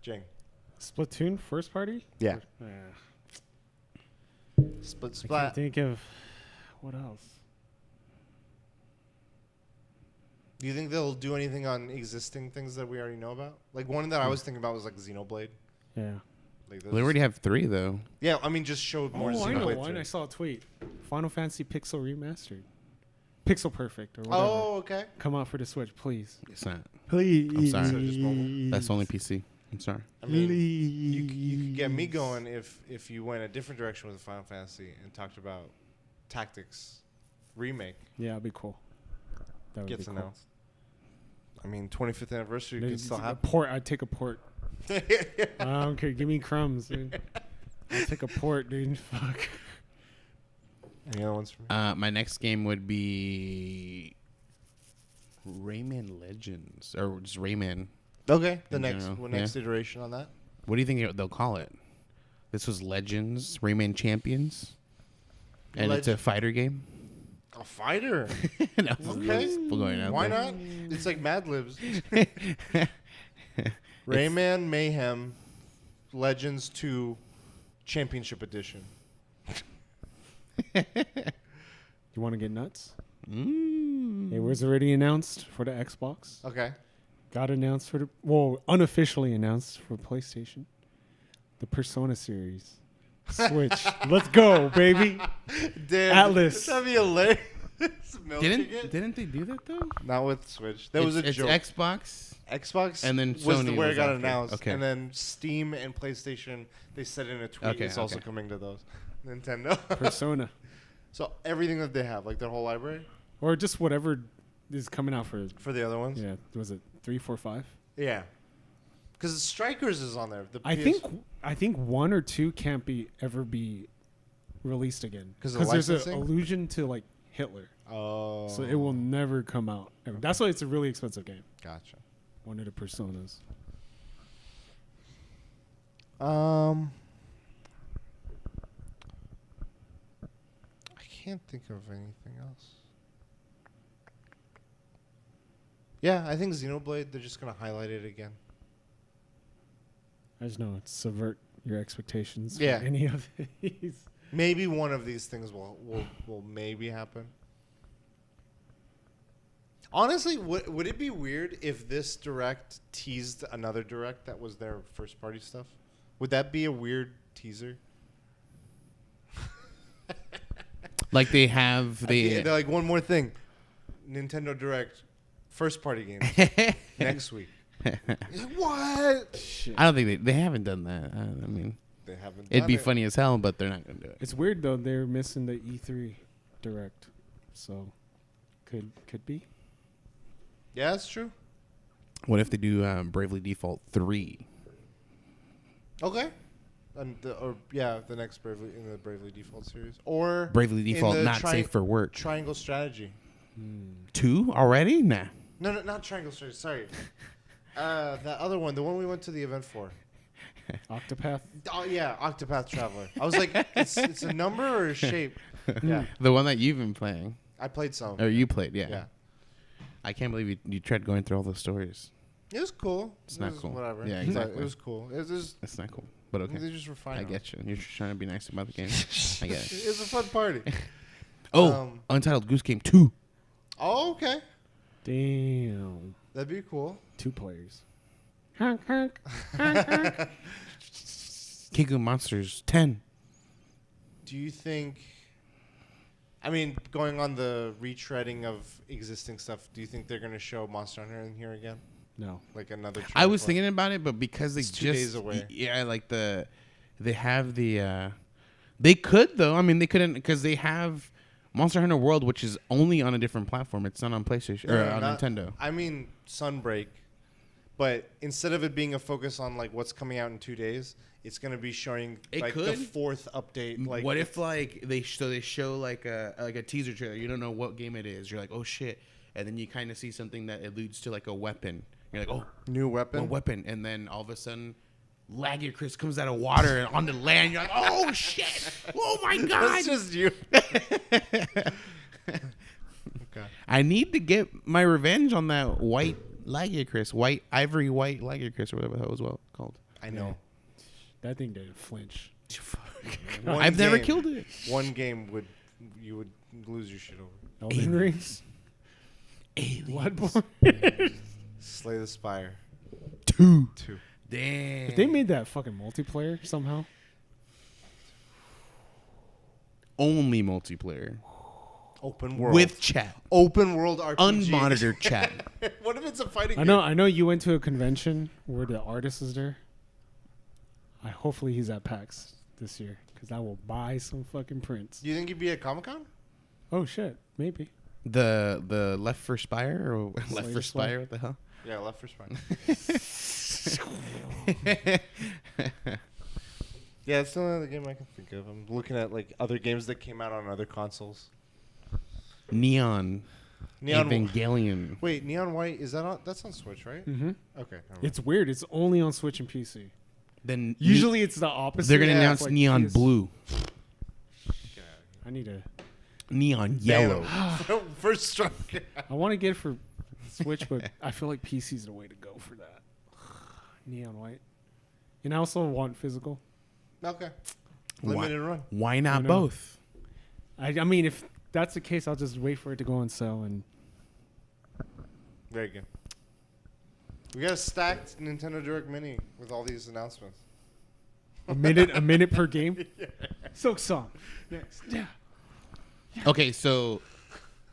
Jing. Splatoon first party? Yeah. I Split can't Splat. think of what else. Do you think they'll do anything on existing things that we already know about? Like one that I was thinking about was like Xenoblade. Yeah. Like Well, they already have 3 though. Yeah, I mean, just showed more I know Xenoblade. one. 3. I saw a tweet. Final Fantasy Pixel Remastered. Pixel Perfect or whatever. Oh, okay. Come out for the Switch, please. It's not. Please. I'm sorry. So just mobile? That's only PC. I'm sorry. I mean, you could get me going if you went a different direction with Final Fantasy and talked about Tactics remake Yeah, it'd be cool. That would gets be cool. announced. I mean, 25th anniversary could still A happen. port. I'd take a port. I don't care. Give me crumbs, dude. I'll take a port, dude. Fuck. Any other ones for me? My next game would be Rayman Legends or just Rayman. Okay, the in next general, next iteration on that. What do you think they'll call it? This was Legends, Rayman Champions, and it's a fighter game. A fighter. No, Okay. we're going out Why there. not? It's like Mad Libs. Rayman Mayhem Legends 2 Championship Edition. You want to get nuts? Mm. It was already announced for the Xbox. Okay. Got announced for unofficially announced for PlayStation. The Persona series. Switch. Let's go, baby. Damn, Atlas. That'd be hilarious. Milking it. Didn't they do that though? Not with Switch. That was a it's joke. Xbox. Xbox And then was Sony where was it got after. announced. Okay. And then Steam and PlayStation, they said in a tweet, Okay, it's also okay. coming to those. Nintendo. Persona. So everything that they have, like their whole library Or just whatever is coming out for. for the other ones. Yeah. Was it 3, 4, 5? Yeah. Because Strikers is on there. The I PS think 1 or 2 can't ever be released again 'Cause of there's an licensing? allusion to like Hitler, Oh. so it will never come out. Ever. That's why it's a really expensive game. Gotcha. One of the Personas. I can't think of anything else. Yeah, I think Xenoblade, they're just going to highlight it again. I just know it's subvert your expectations. Yeah. For any of these. Maybe one of these things will maybe happen. Honestly, would it be weird if this direct teased another direct that was their first party stuff? Would that be a weird teaser? Like they have They're like, one more thing. Nintendo Direct, first party games next week. You're like, what? Shit. I don't think they haven't done that. I mean, They haven't. it'd done be it. funny as hell, but they're not gonna do it. It's weird though. They're missing the E3 Direct, so could be. Yeah, that's true. What if they do Bravely Default 3? Okay. And the next Bravely in the Bravely Default series, or Bravely Default the not safe for work. Triangle Strategy. 2 already? Nah. No, not Triangle Strategy. Sorry. That other one, the one we went to the event for. Octopath. Oh yeah, Octopath Traveler. I was like, it's a number or a shape. Yeah, The one that you've been playing. I played some. Or you played, yeah. Yeah, I can't believe you tried going through all those stories. it was cool. It's It not was cool. Whatever. Yeah, But exactly. It was cool. It was. That's not cool. But okay. They just refined. I it. get you. You're just trying to be nice about the game. I get it. It was a fun party. Oh, Untitled Goose Game 2. Oh, okay. Damn. That'd be cool. 2 players. King of Monsters 10. Do you think? I mean, going on the retreading of existing stuff, do you think they're gonna show Monster Hunter in here again, No. like another? I was trailer for it? thinking about it, but because they It's just 2 days away. Yeah, like they have the they could though. I mean, they couldn't because they have Monster Hunter World, which is only on a different platform. It's not on PlayStation or on Nintendo. I mean, Sunbreak, but instead of it being a focus on like what's coming out in 2 days, it's gonna be showing It like the could. 4th update. Like, What if like they show like a teaser trailer? You don't know what game it is. You're like, oh shit, and then you kind of see something that alludes to like a weapon. You're like, oh, new weapon? a weapon, and then all of a sudden, Laggy Chris comes out of water and on the land. You're like, oh shit, oh my god. That's just you. Okay. I need to get my revenge on that white Laggy Chris, ivory white Laggy Chris, or whatever that was called. I know. That thing didn't flinch. One I've never game- killed it. One game you would lose your shit over. Elden Rings. Aliens. Bloodborne. Slay the Spire 2. 2. Damn. If they made that fucking multiplayer somehow. Only multiplayer Open world. with chat, open world RPG. unmonitored chat. What if it's a fighting I know you went to a convention where the artist is there. Hopefully he's at PAX this year because I will buy some fucking prints. Do you think you'd be at Comic-Con? Oh shit, maybe. The Left for Spire or Left Slay for the Spire? What the hell? Yeah, Left for Spire. Yeah, it's the only other game I can think of. I'm looking at like other games that came out on other consoles. Neon Neon. Evangelion. Wait, Neon White is that on? That's on Switch, right? Mm-hmm. Okay. never mind. It's weird. It's only on Switch and PC. Then Usually it's the opposite. they're gonna Yeah, announce it's like Neon PS Blue, I need to. Neon Yellow. Bam. First strike. I want to get it for Switch, but I feel like PC's the way to go for that. Neon White. And I also want physical. Okay. Why? Limited run. Why not I know. both? I mean, if that's the case, I'll just wait for it to go on sale. And Very good. We got a stacked Nintendo Direct Mini with all these announcements. a minute per game. Silk Song. Next. Yeah. Okay, so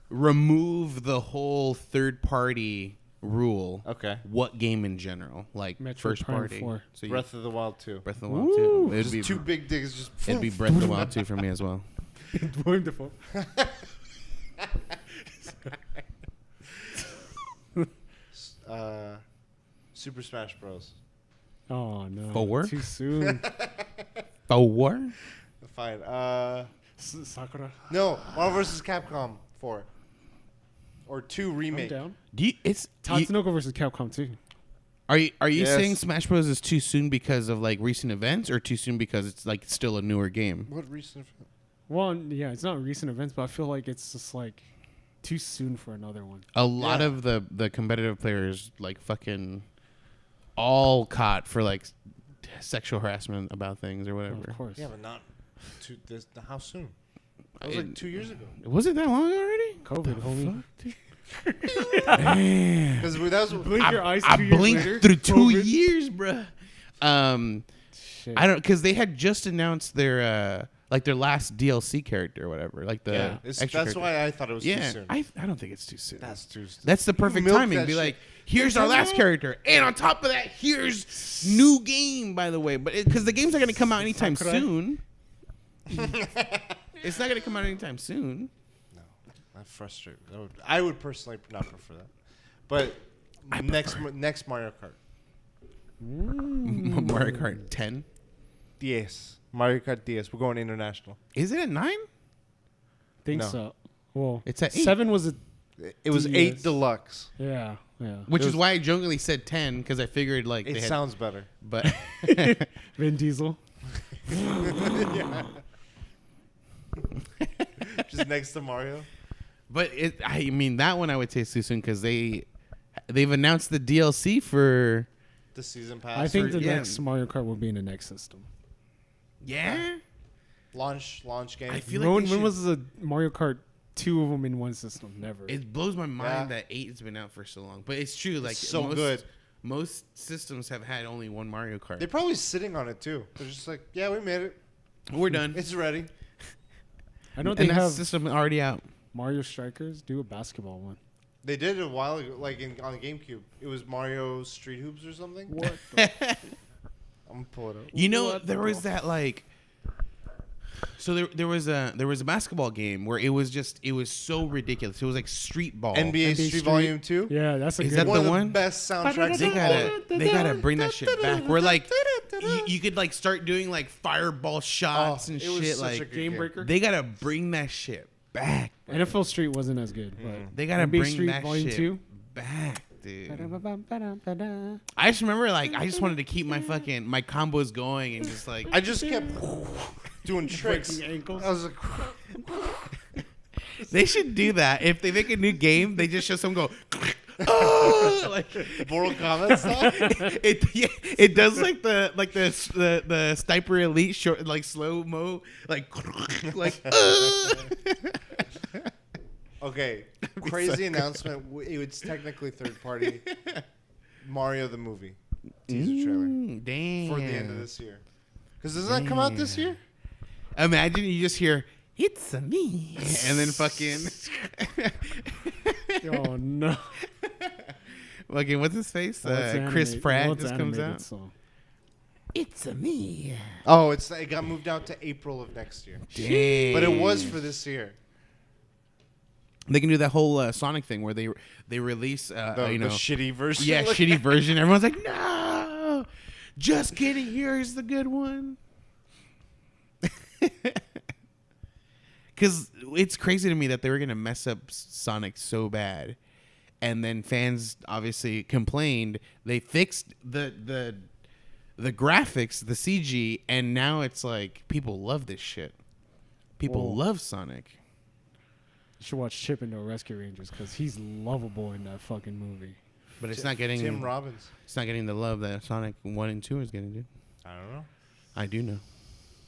remove the whole third party rule. Okay. What game in general, like Metroid first Prime party? 4. So you, Breath of the Wild 2. Breath of the Wild Woo! 2. It'd Just be 2 big digs. Just it'd be Breath of the Wild 2 for me as well. Wonderful. Super Smash Bros. Oh no. 4? Too soon. 4? Fine. Sakura. No, Marvel vs. Capcom 4. Or 2 I'm remake. down. Do you, it's you, Tatsunoko versus Capcom 2. are you Yes. saying Smash Bros is too soon because of like recent events, or too soon because it's like still a newer game? What recent? Well, yeah, it's not recent events, but I feel like it's just like too soon for another one. A lot Yeah. of the competitive players like fucking all caught for like sexual harassment about things or whatever. Of course. Yeah, but not this. How soon? That was like 2 years ago. Was it that long already? COVID, homie. Damn. Because that was Blink your eyes. I 2 years blinked later, through 2 COVID. years, bruh. Shit. I don't because they had just announced their like their last DLC character or whatever. Like the extra that's character. why I thought it was too soon. I don't think it's too soon. That's too soon. That's the perfect Milk timing. that Be shit. like, here's our last character, and on top of that, here's new game. By the way, but because the game's not going to come out anytime soon. It's not going to come out anytime soon. No, that's frustrating. I would personally not prefer that. But next Mario Kart. Mario Kart 10. DS. Mario Kart DS. We're going international. Is it at 9? Think No. so. Well, It's at 8. 7 was a It was DS. 8 Deluxe. yeah. Which is why I jokingly said 10 because I figured like It they had, sounds better. but Vin Diesel. Just next to Mario. but I mean that one I would say is too soon because they've announced the DLC for The season pass. I think the yeah. next Mario Kart will be in the next system. launch game. I feel like When they should- was the Mario Kart 2 of them in one system? Never. It blows my mind Yeah. that 8 has been out for so long, but it's true. Like so most, good. Most systems have had only one Mario Kart. They're probably sitting on it too. They're just like, yeah, we made it. We're done. It's ready. I know and they that have system already out. Mario Strikers do a basketball one. They did it a while ago, like on the GameCube. It was Mario Street Hoops or something. What? I'm gonna pull it up. You know, What there the was that like. So there was a basketball game where it was so ridiculous. It was like street ball. NBA Street Volume 2. Yeah, that's a Is good that one. One the of one? the best soundtracks. They gotta bring that shit back. Where like you could like start doing like fireball shots and it was shit. such a Like good Game game. Breaker. they gotta bring that shit back. NFL Street wasn't as good, They gotta NBA bring Street that Volume shit 2? back, dude. but I just remember like I just wanted to keep my combos going and just like I just kept doing tricks. breaking ankles. I was like, they should do that. If they make a new game, they just show someone go oh, like Mortal Kombat style. it does like the Sniper Elite short like slow mo like Okay, crazy announcement. It's technically third party. Mario the movie teaser trailer Damn. for the end of this year. Because doesn't that come out this year? Imagine you just hear it's a me and then fucking Oh no! fucking what's his face? Well, it's Chris animated- Pratt well, it's just comes animated, out. so. It's a me. Oh, it got moved out to April of next year. Damn. But it was for this year. They can do that whole Sonic thing where they release The shitty version. yeah, shitty version. Everyone's like, no, just kidding. Here's the good one. Because it's crazy to me that they were gonna mess up Sonic so bad, and then fans obviously complained. They fixed the graphics, the CG, and now it's like people love this shit. People Whoa. love Sonic. You should watch Chip and No Rescue Rangers because he's lovable in that fucking movie. But it's not getting Tim Robbins. It's not getting the love that Sonic 1 and 2 is getting, dude. I don't know. I do know.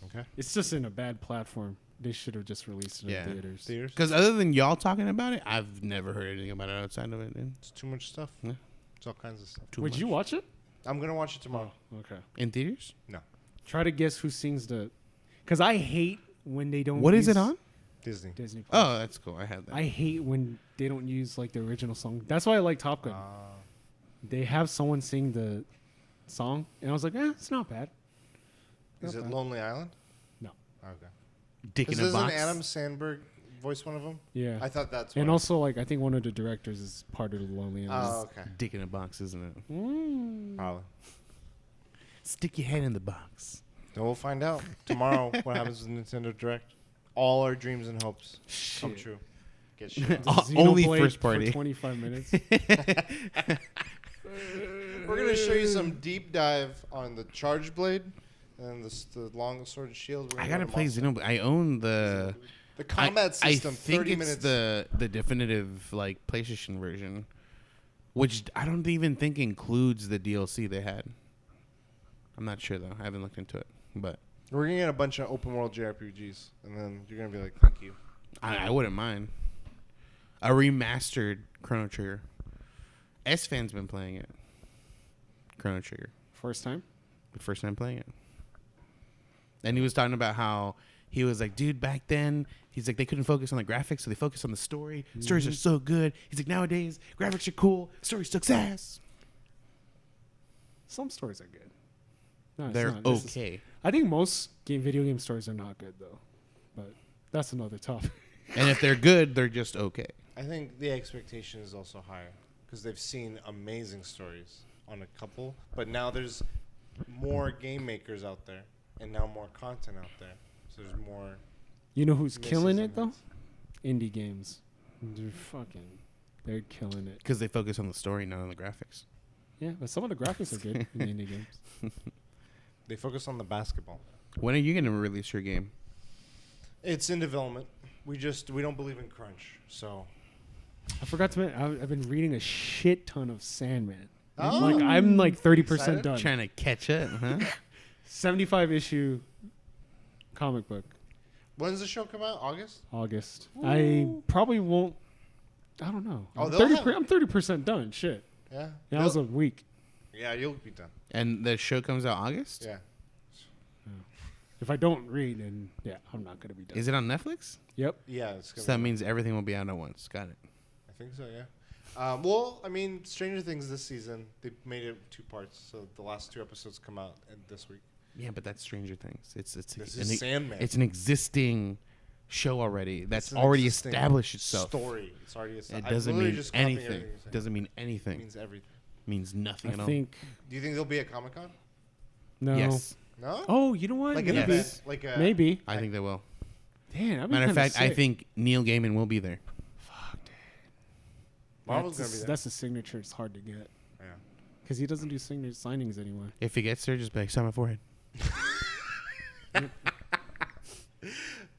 Okay. It's just in a bad platform. They should have just released it Yeah. in theaters. Theaters. Because other than y'all talking about it, I've never heard anything about it outside of it, dude. It's too much stuff. Yeah. It's all kinds of stuff. Too Would much. you watch it? I'm gonna watch it tomorrow. Okay. In theaters? No. Try to guess who sings the. Because I hate when they don't. What is use it on? Disney. Disney. Plus. Oh, that's cool. I have that. I hate when they don't use like the original song. That's why I like Top Gun. They have someone sing the song, and I was like, it's not bad. Is Not it bad. Lonely Island? No. Okay. Dick in Because a doesn't box. Adam Sandberg voice one of them? Yeah. I thought that's. And one. also, like, I think one of the directors is part of the Lonely Oh, Island. okay. Dick in a box, isn't it? Probably. Stick your head in the box. Then we'll find out tomorrow what happens with Nintendo Direct. All our dreams and hopes come Shit. true. Get shit. Only Xenoblade first for party. 25 minutes. We're gonna show you some deep dive on the Charge Blade and the long sword and shield. We're I gonna gotta go to play Monster. Xenoblade. I own the The combat system. I think 30 it's minutes. the definitive like PlayStation version, which I don't even think includes the DLC they had. I'm not sure though. I haven't looked into it, but We're gonna get a bunch of open world JRPGs, and then you're gonna be like, "Thank you." I wouldn't mind a remastered Chrono Trigger. S Fan's been playing it. Chrono Trigger, First time? the first time playing it, and he was talking about how he was like, dude, back then, he's like, they couldn't focus on the graphics, so they focused on the story. Stories are so good. He's like, nowadays, graphics are cool. Story sucks ass. Some stories are good. No, it's They're not. This is- okay. I think most video game stories are not good though, but that's another topic. And if they're good, they're just okay. I think the expectation is also higher because they've seen amazing stories on a couple, but now there's more game makers out there and now more content out there. So there's more. You know who's misses killing and it though? hits. Indie games. They're killing it. Because they focus on the story, not on the graphics. Yeah, but some of the graphics are good in the indie games. They focus on the basketball. When are you going to release your game? It's in development. We don't believe in crunch. So I forgot to mention, I've been reading a shit ton of Sandman. Oh. I'm like 30% Excited? done. Trying to catch it, huh? 75 issue comic book. when's the show come out? August? August. I probably won't. I don't know. Oh, I'm they'll 30%, I'm 30% done. Shit. Yeah. That was a week. Yeah, you'll be done. And the show comes out August? Yeah. If I don't read, then yeah, I'm not gonna be done. Is it on Netflix? Yep. Yeah. It's gonna So that be- means everything will be out at once. Got it. I think so, yeah. Well, I mean, Stranger Things this season, they made it 2 parts. So the last 2 episodes come out this week. Yeah, but that's Stranger Things. It's This an, is Sandman. it's an existing show already that's It's an already existing established itself. Story. It's already It established. doesn't mean anything. Doesn't mean It anything. means everything. Means nothing I at all. think Do you think there'll be a Comic-Con? no. Yes, No? Oh, you know what? Like an Maybe. event? Like a, Maybe. I think they will. Damn. That'd be Matter of kinda fact, I sick. think Neil Gaiman will be there. Marvel's going to be there. That's a signature. It's hard to get Yeah. because he doesn't do signings anymore. If he gets there, just be like, sign my forehead.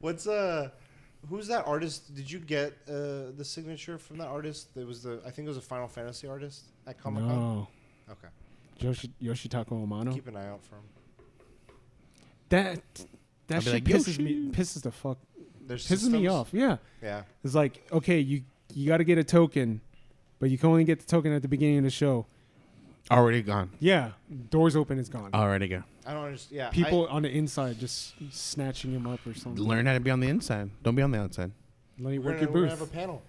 What's who's that artist? Did you get the signature from that artist? It was I think it was a Final Fantasy artist at Comic-Con. No. Okay. Yoshitaka Amano. Keep an eye out for him. That I'll be shit like, pisses the fuck There's pisses me systems? off. Yeah. Yeah. It's like, okay, you got to get a token, but you can only get the token at the beginning of the show. Already gone. Yeah. Doors open, it's gone. Already gone. I don't understand. Yeah. People on the inside just snatching him up or something. Learn how to be on the inside. Don't be on the outside. Let me we're work your gonna have a booth. panel.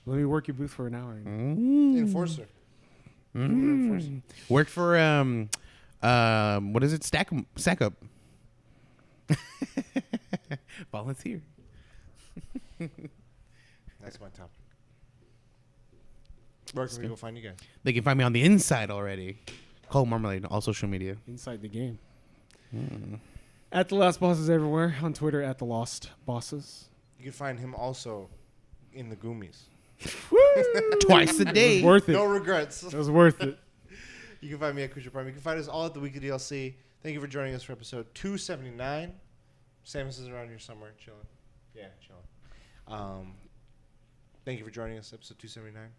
Let me work your booth for an hour. Enforcer. Mm. Worked for what is it? Stack up. Volunteer. That's my topic. Where can we go find you guys? They can find me on the inside already. Cole Marmalade, all social media. Inside the game. At the Last Bosses everywhere. On Twitter, at the Lost Bosses. You can find him also in the Goomies. Twice a It day. was worth it. No regrets. It was worth it. You can find me at Kucha Prime. You can find us all at the Weekly DLC. Thank you for joining us for episode 279. Samus is around here somewhere, chilling. Yeah, chilling. Thank you for joining us, episode 279.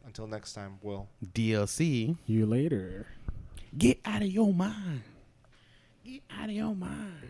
Until next time, Will. DLC. You later. Get out of your mind. Get out of your mind.